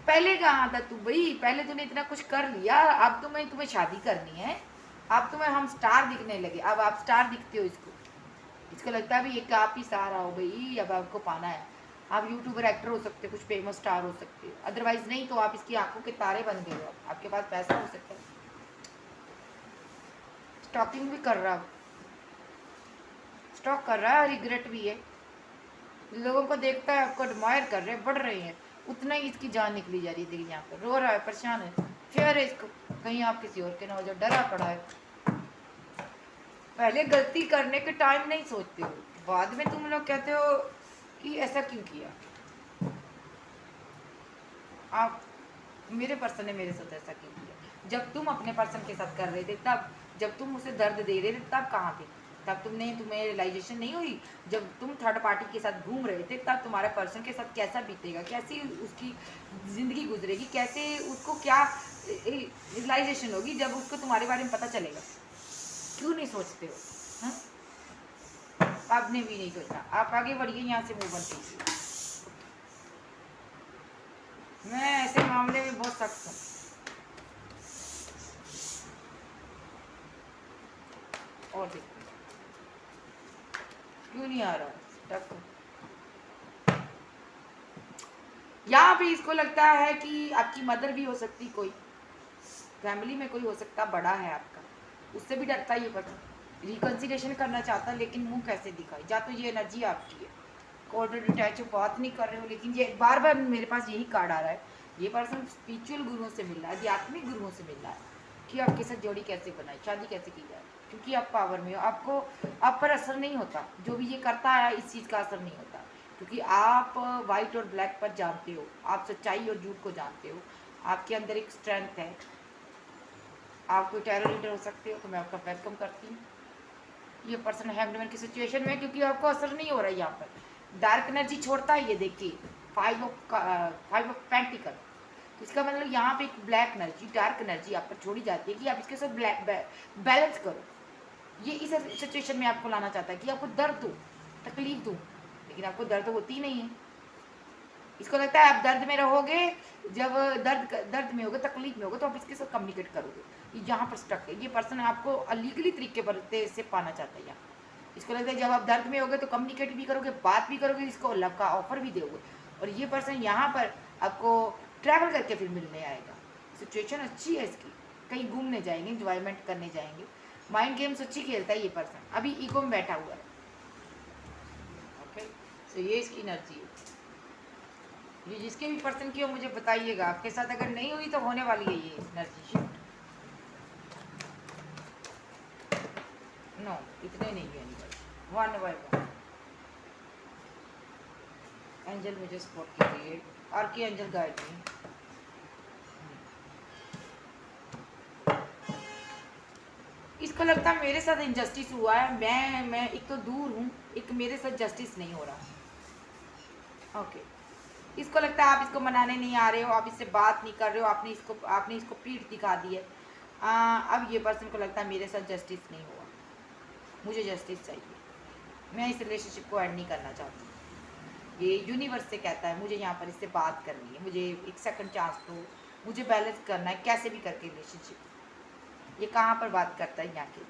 पहले कहाँ था तू भाई, पहले तूने इतना कुछ कर लिया, अब तुम्हें शादी करनी है, अब तुम्हें हम स्टार दिखने लगे, अब आप स्टार दिखते हो इसको लगता है भी एक आप ही सहारा हो भाई, अब आपको पाना है। आप यूट्यूबर एक्टर हो सकते, कुछ फेमस स्टार हो सकते, अदरवाइज नहीं तो आप इसकी आंखों के तारे बन गए हो, आपके पास पैसा हो सकता है। स्टॉकिंग भी कर रहा, स्टॉक कर रहा है, रिग्रेट भी है, लोगों को देखता है आपको एडमायर कर रहे हैं, बढ़ रहे हैं, उतना ही इसकी जान निकली जा रही है। देखिए यहाँ पर रो रहा है, परेशान है, फिर है इसको कहीं आप किसी और के ना हो जाओ, डरा पड़ा है। पहले गलती करने के टाइम नहीं सोचते हो, बाद में तुम लोग कहते हो कि ऐसा क्यों किया। आप मेरे पर्सन ने मेरे साथ ऐसा क्यों किया। जब तुम अपने पर्सन के साथ कर रहे थे तब, जब तुम उसे दर्द दे रहे थे तब कहाँ थे। तब तुम्हें रियलाइजेशन नहीं हुई। जब तुम थर्ड पार्टी के साथ घूम रहे थे तब तुम्हारे पर्सन के साथ कैसा बीतेगा, कैसी उसकी ज़िंदगी गुजरेगी, कैसे उसको क्या रियलाइजेशन होगी जब उसको तुम्हारे बारे में पता चलेगा। क्यों नहीं सोचते हो? हाँ, आपने भी नहीं सोचा। आप आगे बढ़िए, यहाँ से मूव ऑन कीजिए। मैं ऐसे मामले में बहुत सख्त हूँ। और देखो क्यों नहीं आ रहा। यहाँ पे इसको लगता है कि आपकी मदर भी हो सकती, कोई फैमिली में कोई हो सकता बड़ा है आपका, उससे भी डरता ये पर्सन, रिकंसिलेशन करना चाहता, लेकिन मुंह कैसे दिखाई। या तो ये एनर्जी आपकी है, कोर्ट डिटैच बात नहीं कर रहे हो, लेकिन ये बार बार मेरे पास यही कार्ड आ रहा है। ये पर्सन स्पिरिचुअल गुरुओं से मिल रहा है, आध्यात्मिक गुरुओं से मिल रहा है कि आपके साथ जोड़ी कैसे बनाए, शादी कैसे की जाए, क्योंकि आप पावर में हो। आपको आप पर असर नहीं होता, जो भी ये करता है इस चीज़ का असर नहीं होता, क्योंकि आप वाइट और ब्लैक पर जानते हो, आप सच्चाई और झूठ को जानते हो, आपके अंदर एक स्ट्रेंथ है। आप कोई टेरर लीडर हो सकते हो, तो मैं आपका वेलकम करती हूँ। ये पर्सन हैंगमैन की सिचुएशन में, क्योंकि आपको असर नहीं हो रहा है। यहाँ पर डार्क एनर्जी छोड़ता है, ये देखिए 5 ऑफ पेंटिकल। तो इसका मतलब यहाँ पे एक ब्लैक एनर्जी, डार्क एनर्जी आप पर छोड़ी जाती है कि आप इसके साथ बैलेंस करो। ये इस सिचुएशन में आपको लाना चाहता है कि आपको दर्द दूँ, तकलीफ दूँ, लेकिन आपको दर्द होती ही नहीं है। इसको लगता है आप दर्द में रहोगे, जब दर्द में होगे, तकलीफ में होगे, तो आप इसके साथ कम्युनिकेट करोगे। यहाँ पर स्टक है। ये पर्सन आपको अलीगली तरीके पर से पाना चाहता है। यहाँ इसको लगता है जब आप दर्द में होगे तो कम्युनिकेट भी करोगे, बात भी करोगे, इसको लव का ऑफर भी दोगे। और ये पर्सन यहाँ पर आपको ट्रैवल करके फिर मिलने आएगा। सिचुएशन अच्छी है इसकी, कहीं घूमने जाएंगे, इंजॉयमेंट करने जाएंगे, माइंड गेम्स अच्छी खेलता है ये पर्सन, अभी ईगो में बैठा हुआ है। ओके, तो ये इसकी एनर्जी है। ये जिसके भी पर्सन की हो मुझे बताइएगा, आपके साथ अगर नहीं हुई तो होने वाली है ये एनर्जी शिफ्ट। नो, इतने नहीं है, वन बाय वन। एंजल मुझे सपोर्ट कीजिए, आर के एंजल गाइड मी। इसको लगता है मेरे साथ इनजस्टिस हुआ है, मैं एक तो दूर हूँ, एक मेरे साथ जस्टिस नहीं हो रहा। ओके, इसको लगता है आप इसको मनाने नहीं आ रहे हो, आप इससे बात नहीं कर रहे हो, आपने इसको पीठ दिखा दी है। अब ये पर्सन को लगता है मेरे साथ जस्टिस नहीं हुआ, मुझे जस्टिस चाहिए, मैं इस रिलेशनशिप को एंड नहीं करना चाहती। ये यूनिवर्स से कहता है मुझे यहाँ पर इससे बात करनी है, मुझे एक सेकंड चांस दो, मुझे बैलेंस करना है कैसे भी करके रिलेशनशिप। ये कहाँ पर बात करता है? यहाँ के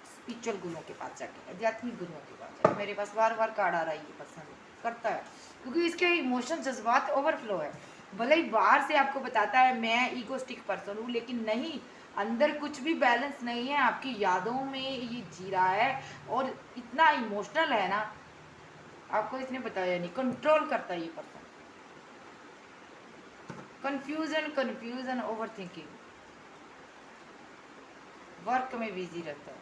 स्पिरिचुअल गुरुओं के पास जाके, आध्यात्मिक गुरुओं के पास जाके। मेरे पास बार बार कार्ड आ रहा है, ये पसंद करता है क्योंकि इसके इमोशन जज्बात ओवरफ्लो है। भले ही बाहर से आपको बताता है मैं ईगोस्टिक पर्सन हूँ, लेकिन नहीं, अंदर कुछ भी बैलेंस नहीं है, आपकी यादों में ये जी रहा है और इतना इमोशनल है ना, आपको इसने बताया नहीं, कंट्रोल करता है ये person. Confusion over thinking, work में बिजी रहता है।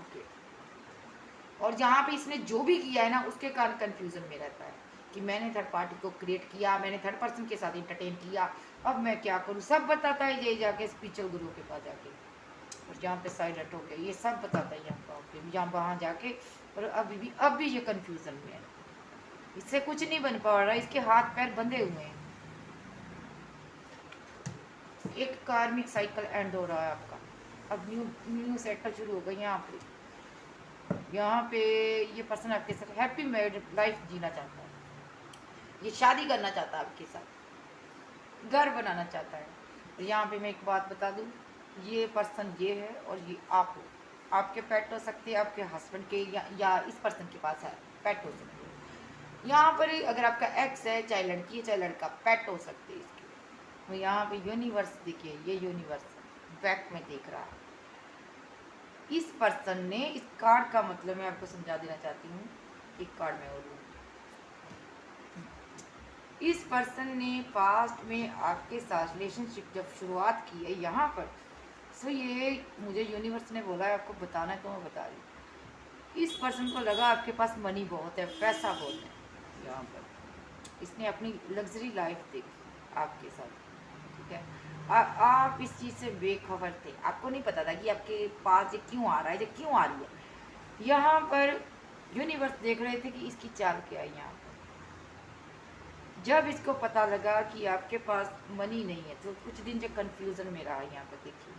ओके, और जहाँ पे इसने जो भी किया है ना उसके कारण कंफ्यूजन में रहता है कि मैंने थर्ड पार्टी को क्रिएट किया, मैंने थर्ड पर्सन के साथ इंटरटेन किया, अब मैं क्या करूँ। सब बताता है ये जाके स्पिरिचुअल गुरु के पास जाके, और जहाँ पे साइलेंट हो गया ये सब बताता है यहाँ वहाँ जाके, और अब भी ये कंफ्यूजन में है, इससे कुछ नहीं बन पा रहा, इसके हाथ पैर बंधे हुए हैं। एक कार्मिक साइकिल एंड हो रहा है आपका, अब न्यू साइकिल शुरू हो गई। यहाँ पे ये पर्सन आपके साथ हैप्पी मैरिड लाइफ जीना चाहता है, ये शादी करना चाहता है आपके साथ, घर बनाना चाहता है। तो यहाँ पे मैं एक बात बता दूँ, ये पर्सन ये है और ये आप हो, आपके पेट हो सकते हैं, आपके हस्बैंड के या इस पर्सन के पास है पेट हो सकते हैं। यहाँ पर अगर आपका एक्स है, चाहे लड़की है चाहे लड़का, पेट हो सकते हैं इसके। तो यहाँ पे यूनिवर्स देखिए, ये यूनिवर्स बैक में देख रहा है। इस पर्सन ने इस कार्ड का मतलब मैं आपको समझा देना चाहती हूँ, एक कार्ड में और इस पर्सन ने पास्ट में आपके साथ रिलेशनशिप जब शुरुआत की है यहाँ पर, सो ये मुझे यूनिवर्स ने बोला है आपको बताना है तो मैं बता रही हूँ। इस पर्सन को लगा आपके पास मनी बहुत है, पैसा बहुत है यहाँ पर, इसने अपनी लग्जरी लाइफ देखी आपके साथ, ठीक है। आप इस चीज़ से बेखबर थे, आपको नहीं पता था कि आपके पास ये क्यों आ रहा है, ये क्यों आ रही है। यहाँ पर यूनिवर्स देख रहे थे कि इसकी चाल क्या है। यहाँ पर जब इसको पता लगा कि आपके पास मनी नहीं है तो कुछ दिन जो कंफ्यूजन में रहा। यहाँ पर देखिए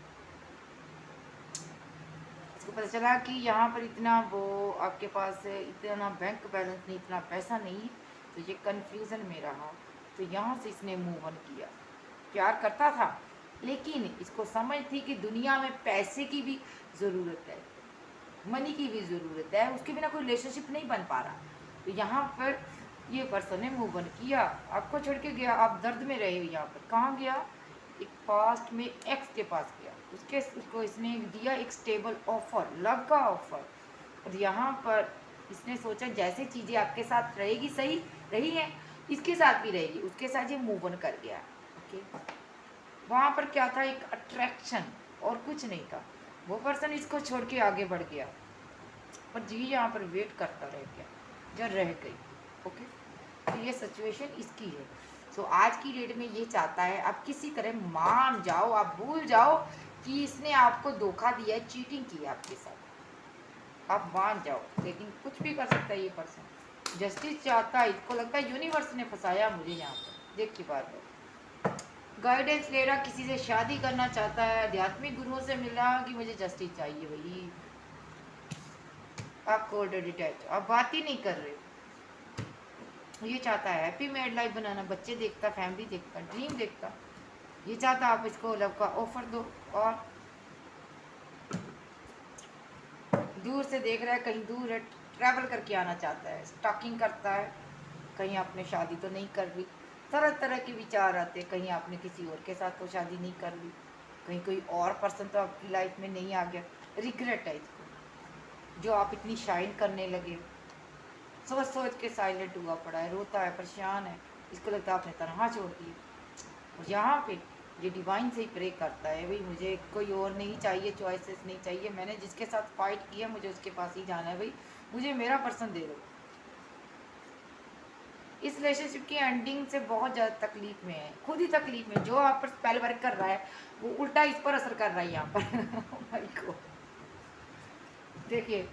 इसको पता चला कि यहाँ पर इतना वो आपके पास इतना बैंक बैलेंस नहीं, इतना पैसा नहीं, तो ये कंफ्यूजन में रहा। तो यहाँ से इसने मूव ऑन किया। प्यार करता था लेकिन इसको समझ थी कि दुनिया में पैसे की भी ज़रूरत है, मनी की भी ज़रूरत है, उसके बिना कोई रिलेशनशिप नहीं बन पा रहा। तो यहाँ पर ये पर्सन ने मूव ऑन किया, आपको छोड़ के गया, आप दर्द में रहे हो। यहाँ पर कहाँ गया, एक पास्ट में एक्स के पास गया, उसको इसने दिया एक स्टेबल ऑफर, लव का ऑफर। और यहाँ पर इसने सोचा जैसे चीज़ें आपके साथ रहेगी, सही रही हैं, इसके साथ भी रहेगी, उसके साथ ये मूव ऑन कर गया। ओके, वहाँ पर क्या था, एक अट्रैक्शन और कुछ नहीं था। वो पर्सन इसको छोड़ के आगे बढ़ गया, पर जी यहाँ पर वेट करता रह गया, जो रह गई। ओके, तो ये सिचुएशन इसकी है। सो आज की डेट में ये चाहता है आप किसी तरह मान जाओ, आप भूल जाओ कि इसने आपको धोखा दिया है, चीटिंग की है आपके साथ, आप मान जाओ। लेकिन कुछ भी कर सकता है ये पर्सन, जस्टिस चाहता है, इसको लगता है यूनिवर्स ने फंसाया मुझे यहाँ पर। देखिए बात है, गाइडेंस ले रहा, किसी से शादी करना चाहता है, आध्यात्मिक गुरुओं से मिल रहा कि मुझे जस्टिस चाहिए भाई। आप कोल्ड डिटैच, आप बात ही नहीं कर रहे। ये चाहता है हैप्पी मैरिड लाइफ बनाना, बच्चे देखता, फैमिली देखता, ड्रीम देखता। ये चाहता आप इसको लव का ऑफर दो, और दूर से देख रहा है, कहीं दूर है, ट्रैवल करके आना चाहता है, स्टॉकिंग करता है, कहीं आपने शादी तो नहीं कर ली, तरह तरह के विचार आते, कहीं आपने किसी और के साथ तो शादी नहीं कर ली, कहीं कोई और पर्सन तो आपकी लाइफ में नहीं आ गया। रिग्रेट है इसको, जो आप इतनी शाइन करने लगे, सोच सोच के साइलेंट हुआ पड़ा है, रोता है, परेशान है, इसको लगता है आपने तनहा छोड़ दी। और यहाँ पे ये डिवाइन से ही प्रे करता है, भाई मुझे कोई और नहीं चाहिए, चॉइसेस नहीं चाहिए, मैंने जिसके साथ फाइट किया मुझे उसके पास ही जाना है, भाई मुझे मेरा पर्सन दे दो। इस रिलेशनशिप की एंडिंग से बहुत ज़्यादा तकलीफ में है, खुद ही तकलीफ में। जो आप पर स्पेल वर्क कर रहा है वो उल्टा इस पर असर कर रहा है यहाँ पर भाई को देखिए,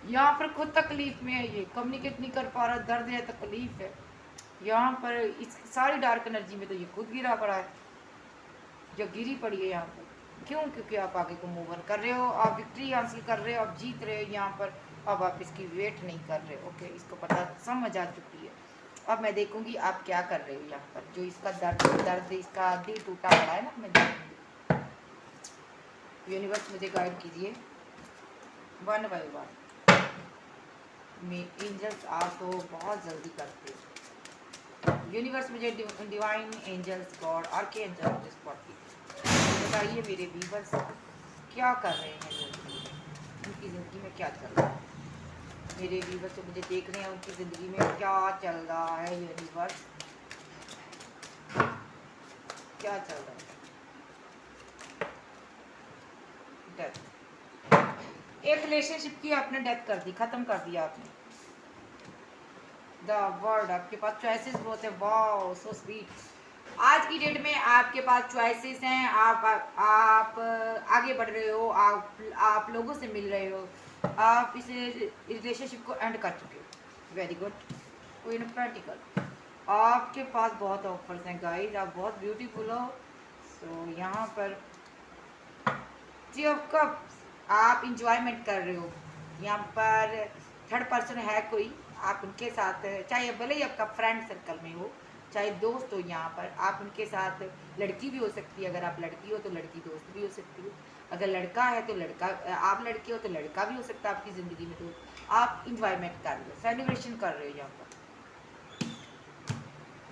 यहाँ पर खुद तकलीफ में है, ये कम्युनिकेट नहीं कर पा रहा, दर्द है, तकलीफ है। यहाँ पर इस सारी डार्क एनर्जी में तो ये खुद गिरा पड़ा है, जो गिरी पड़ी है यहाँ पर। क्यों? क्योंकि आप आगे को मूव ऑन कर रहे हो, आप विक्ट्री हासिल कर रहे हो, आप जीत रहे हो यहाँ पर। अब आप इसकी वेट नहीं कर रहे। ओके, इसको पता समझ आ चुकी है। अब मैं देखूंगी आप क्या कर रहे हो यहाँ पर, जो इसका दर्द इसका दिल टूटा पड़ा है ना, मैं देखूंगी। यूनिवर्स मुझे गाइड कीजिए वन बाय वन। एंजल्स आ तो बहुत जल्दी करते हैं। यूनिवर्स मुझे डिवाइन एंजल्स, गॉड, आर्कएंजल बताइए मेरे व्यूअर्स क्या कर रहे हैं, उनकी ज़िंदगी में क्या चल रहा है। मेरे व्यूअर्स जो मुझे देख रहे हैं उनकी ज़िंदगी में क्या चल रहा है, यूनिवर्स क्या चल रहा है। डेथ, एक रिलेशनशिप की आपने डेथ कर दी, ख़त्म कर दिया आपने। द वर्ल्ड, आपके पास चॉइसेस बहुत है, वाओ सो स्वीट। आज की डेट में आपके पास चॉइसेस हैं, आप आगे बढ़ रहे हो, आप लोगों से मिल रहे हो, आप इस रिलेशनशिप को एंड कर चुके हो। Very good. Queen of pentacle, आपके पास बहुत ऑफर्स हैं गाइस, आप बहुत ब्यूटीफुल हो। सो यहाँ पर थ्री ऑफ कप्स, आप इंजॉयमेंट कर रहे हो। यहाँ पर थर्ड पर्सन है कोई, आप उनके साथ, चाहे भले ही आपका फ्रेंड सर्कल में हो, चाहे दोस्त हो, यहाँ पर आप उनके साथ, लड़की भी हो सकती है, अगर आप लड़की हो तो लड़की दोस्त भी हो सकती है, अगर लड़का है तो लड़का, आप लड़के हो तो लड़का भी हो सकता है आपकी ज़िंदगी में। तो आप इंजॉयमेंट कर रहे हो, सेलिब्रेशन कर रहे हो यहाँ पर।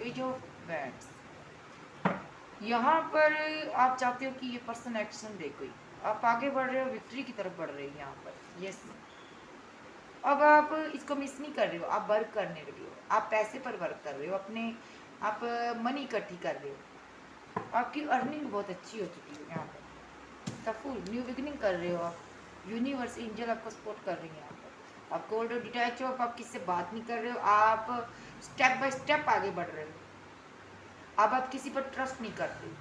एज ऑफ बैंड्स, यहाँ पर आप चाहते हो कि ये पर्सन एक्शन दे कोई, आप आगे बढ़ रहे हो, विक्ट्री की तरफ बढ़ रहे हो यहाँ पर। यस, अब आप इसको मिस नहीं कर रहे हो, आप वर्क करने लगे हो, आप पैसे पर वर्क कर रहे हो, अपने आप मनी इकट्ठी कर रहे हो, आपकी अर्निंग बहुत अच्छी हो चुकी है यहाँ पर। सफुल न्यू बिगनिंग कर रहे हो आप, यूनिवर्स एंजल आपको सपोर्ट कर रही है यहाँ पर। आप कोल्ड डिटैच हो, आप किससे बात नहीं कर रहे हो, आप स्टेप बाय स्टेप आगे बढ़ रहे हो। अब आप किसी पर ट्रस्ट नहीं करते।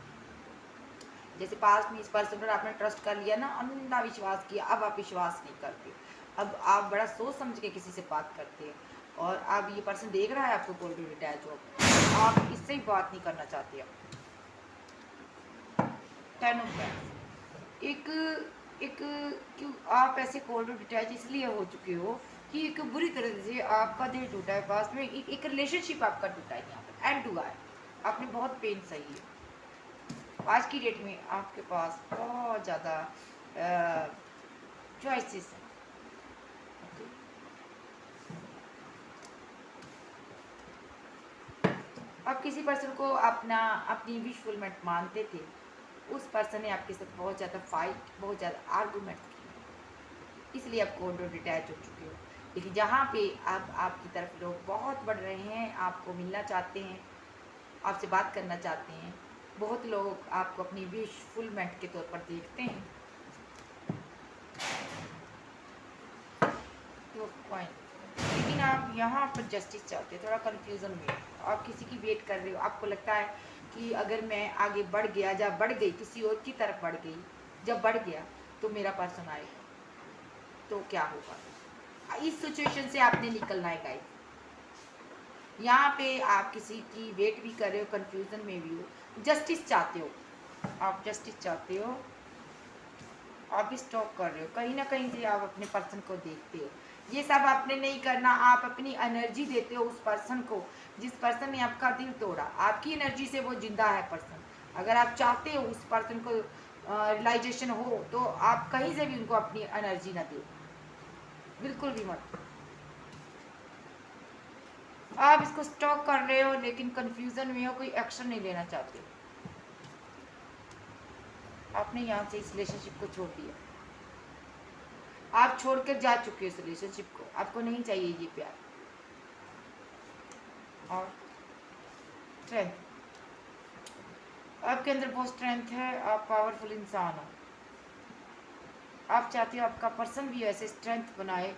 जैसे पास्ट में इस पर्सन पर आपने ट्रस्ट कर लिया ना, अंधा विश्वास किया, अब आप विश्वास नहीं करते। अब आप बड़ा सोच समझ के किसी से बात करते हैं। और अब ये पर्सन देख रहा है आपको कोल्ड डिटैच हो, आप इससे ही बात नहीं करना चाहते। अब 10 ऑफ पैंट्स, एक एक क्यों आप ऐसे कोल्ड डिटैच इसलिए हो चुके हो कि एक बुरी तरह से आपका दिल टूटा है। पास में एक रिलेशनशिप आपका टूटा है, यहाँ पर एंड हुआ है, आपने बहुत पेन सही है। आज की डेट में आपके पास बहुत ज़्यादा चॉइसेस हैं। आप किसी पर्सन को अपनी विश फुलमेंट मानते थे, उस पर्सन ने आपके साथ बहुत ज़्यादा फाइट, बहुत ज़्यादा आर्गूमेंट की, इसलिए आप कोल्ड डिटैच हो चुके हो। लेकिन जहाँ पे अब आपकी तरफ लोग बहुत बढ़ रहे हैं, आपको मिलना चाहते हैं, आपसे बात करना चाहते हैं, बहुत लोग आपको अपनी विश फुलमेंट के तौर पर देखते हैं। तो पॉइंट, लेकिन आप यहाँ पर जस्टिस चाहते हैं, थोड़ा कन्फ्यूज़न में आप किसी की वेट कर रहे हो। आपको लगता है कि अगर मैं आगे बढ़ गया, जब बढ़ गई किसी और की तरफ बढ़ गई, जब बढ़ गया तो मेरा पर्सन आएगा, तो क्या होगा। इस सिचुएशन से आपने निकलना है गाइस। यहाँ पे आप किसी की वेट भी कर रहे हो, कन्फ्यूज़न में भी हो, जस्टिस चाहते हो, आप जस्टिस चाहते हो, आप भी स्टॉक कर रहे हो, कहीं ना कहीं से आप अपने पर्सन को देखते हो। ये सब आपने नहीं करना, आप अपनी एनर्जी देते हो उस पर्सन को जिस पर्सन ने आपका दिल तोड़ा। आपकी एनर्जी से वो जिंदा है पर्सन। अगर आप चाहते हो उस पर्सन को रियलाइजेशन हो, तो आप कहीं से भी उनको अपनी एनर्जी ना दो, बिल्कुल भी मत। आप इसको स्टॉक कर रहे हो, लेकिन कंफ्यूजन में हो, कोई एक्शन नहीं लेना चाहते। आपने यहाँ से इस रिलेशनशिप को छोड़ दिया, आप छोड़कर जा चुके हो इस रिलेशनशिप को, आपको नहीं चाहिए ये प्यार। और स्ट्रेंथ, आपके अंदर बहुत स्ट्रेंथ है, आप पावरफुल इंसान हो। आप चाहते हो आपका पर्सन भी वैसे स्ट्रेंथ बनाए,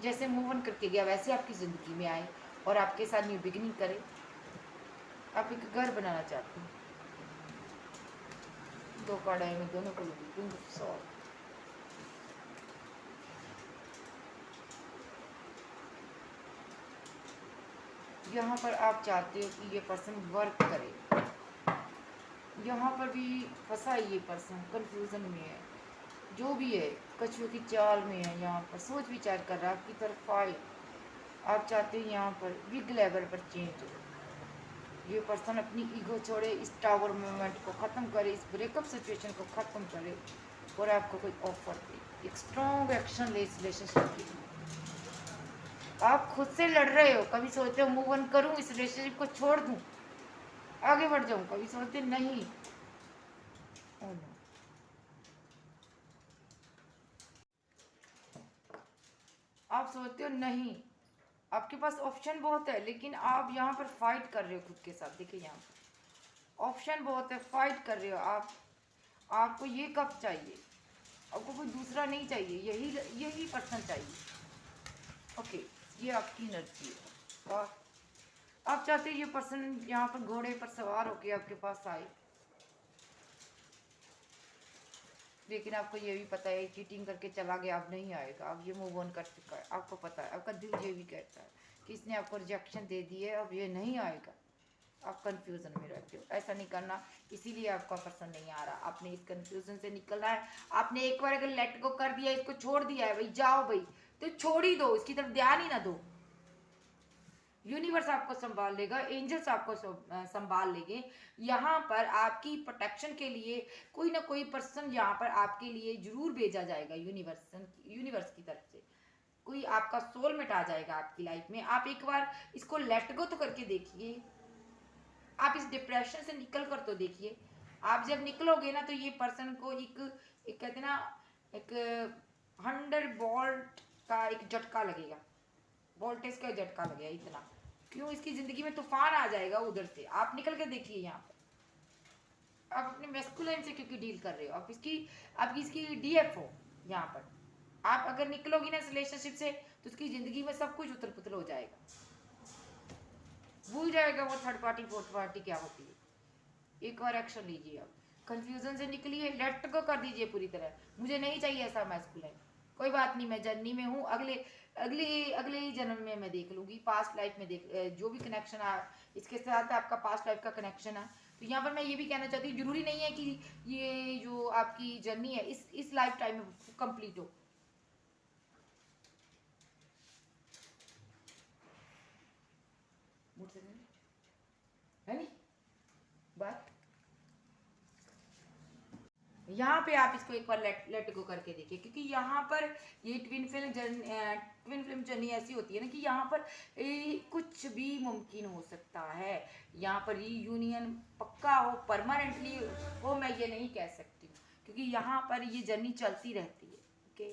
जैसे मूव ऑन करके गया वैसे आपकी ज़िंदगी में आए और आपके साथ न्यू बिगिनिंग करे। आप एक घर बनाना चाहते हो। दो कार्ड आए, मैं दोनों को लूँगी। यहाँ पर आप चाहते हो कि ये पर्सन वर्क करे, यहाँ पर भी फंसा है ये पर्सन, कंफ्यूजन में है, जो भी है कछुए की चाल में है। यहाँ पर सोच विचार कर रहा है, आपकी तरफ आए। आप चाहते हैं यहाँ पर बिग लेवल पर चेंज हो, ये पर्सन अपनी ईगो छोड़े, इस टावर मूवमेंट को ख़त्म करे, इस ब्रेकअप सिचुएशन को ख़त्म करे और आपको कोई ऑफर दे, एक स्ट्रॉन्ग एक्शन ले इस रिलेशनशिप के लिए। आप खुद से लड़ रहे हो, कभी सोचते हो मूव ऑन करूँ, इस रिलेशनशिप को छोड़ दूँ, आगे बढ़ जाऊँ, कभी सोचते नहीं। oh no. आप सोचते हो नहीं, आपके पास ऑप्शन बहुत है, लेकिन आप यहाँ पर फाइट कर रहे हो खुद के साथ। देखिए यहाँ पर ऑप्शन बहुत है, फाइट कर रहे हो आप। आपको ये कब चाहिए, आपको कोई दूसरा नहीं चाहिए, यही पर्सन चाहिए। ओके, ये आपकी एनर्जी है। और आप चाहते हो ये पर्सन यहाँ पर घोड़े पर सवार होके आपके पास आए, लेकिन आपको ये भी पता है चीटिंग करके चला गया, अब नहीं आएगा, अब ये मूव ऑन कर चुका है। आपको पता है, आपका दिल ये भी कहता है कि इसने आपको रिजेक्शन दे दी है, अब ये नहीं आएगा। आप कंफ्यूजन में रहते हो, ऐसा नहीं करना, इसीलिए आपका पर्सन नहीं आ रहा। आपने इस कंफ्यूजन से निकलना है। आपने एक बार अगर लेट गो कर दिया, इसको छोड़ दिया है, भाई जाओ भाई, तो छोड़ ही दो, इसकी तरफ ध्यान ही ना दो। यूनिवर्स आपको संभाल लेगा, एंजल्स आपको संभाल लेंगे। यहाँ पर आपकी प्रोटेक्शन के लिए कोई ना कोई पर्सन यहाँ पर आपके लिए जरूर भेजा जाएगा, यूनिवर्स की तरफ से कोई आपका सोलमेट आ जाएगा आपकी लाइफ में। आप एक बार इसको लेट गो तो करके देखिए, आप इस डिप्रेशन से निकल कर तो देखिए। आप जब निकलोगे ना, तो ये पर्सन को एक कहते ना, एक 100 वोल्ट का एक झटका लगेगा, वोल्टेज का झटका लगेगा इतना। क्यों? इसकी जिंदगी में तूफान आ जाएगा उधर से, आप निकल के देखिए यहाँ पर। आप अपने मेस्कुलाइन से क्योंकि डील कर रहे हो, आप इसकी डीएफ हो यहाँ पर। आप अगर निकलोगी ना इस रिलेशनशिप से तो उसकी जिंदगी में सब कुछ उथल पुथल हो जाएगा, भूल जाएगा वो थर्ड पार्टी फोर्थ पार्टी क्या होती है। एक और एक्शन लीजिए, आप कंफ्यूजन से निकलिए, लेट गो कर दीजिए पूरी तरह। मुझे नहीं चाहिए ऐसा मैस्कुलाइन, कोई बात नहीं, मैं जर्नी में हूँ, अगले अगले अगले ही जन्म में मैं देख लूंगी, पास्ट लाइफ में देख जो भी कनेक्शन इसके साथ आपका पास्ट लाइफ का कनेक्शन है। तो यहाँ पर मैं ये भी कहना चाहती हूँ, जरूरी नहीं है कि ये जो आपकी जर्नी है इस लाइफ टाइम में कंप्लीट हो। है नहीं बात, यहाँ पे आप इसको एक बार लेट गो करके देखिए, क्योंकि यहाँ पर ये ट्विन फिल्म जर्नी ऐसी होती है ना कि यहाँ पर कुछ भी मुमकिन हो सकता है। यहाँ पर ये यूनियन पक्का हो, परमानेंटली हो, मैं ये नहीं कह सकती, क्योंकि यहाँ पर ये जर्नी चलती रहती है। ओके,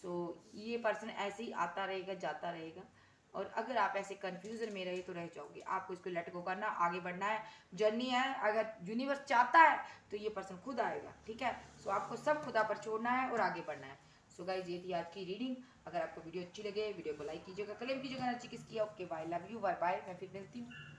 सो ये पर्सन ऐसे ही आता रहेगा जाता रहेगा, और अगर आप ऐसे कंफ्यूजन में रहे तो रह जाओगे। आपको इसको लेट गो करना, आगे बढ़ना है, जर्नी है, अगर यूनिवर्स चाहता है तो ये पर्सन खुद आएगा, ठीक है। सो आपको सब खुदा पर छोड़ना है और आगे बढ़ना है। सो गाइज ये थी आज की रीडिंग। अगर आपको वीडियो अच्छी लगे वीडियो को लाइक कीजिएगा, क्लेम कीजिएगा अच्छी किसकी है। Okay bye, love you, bye bye, मैं फिर मिलती हूँ।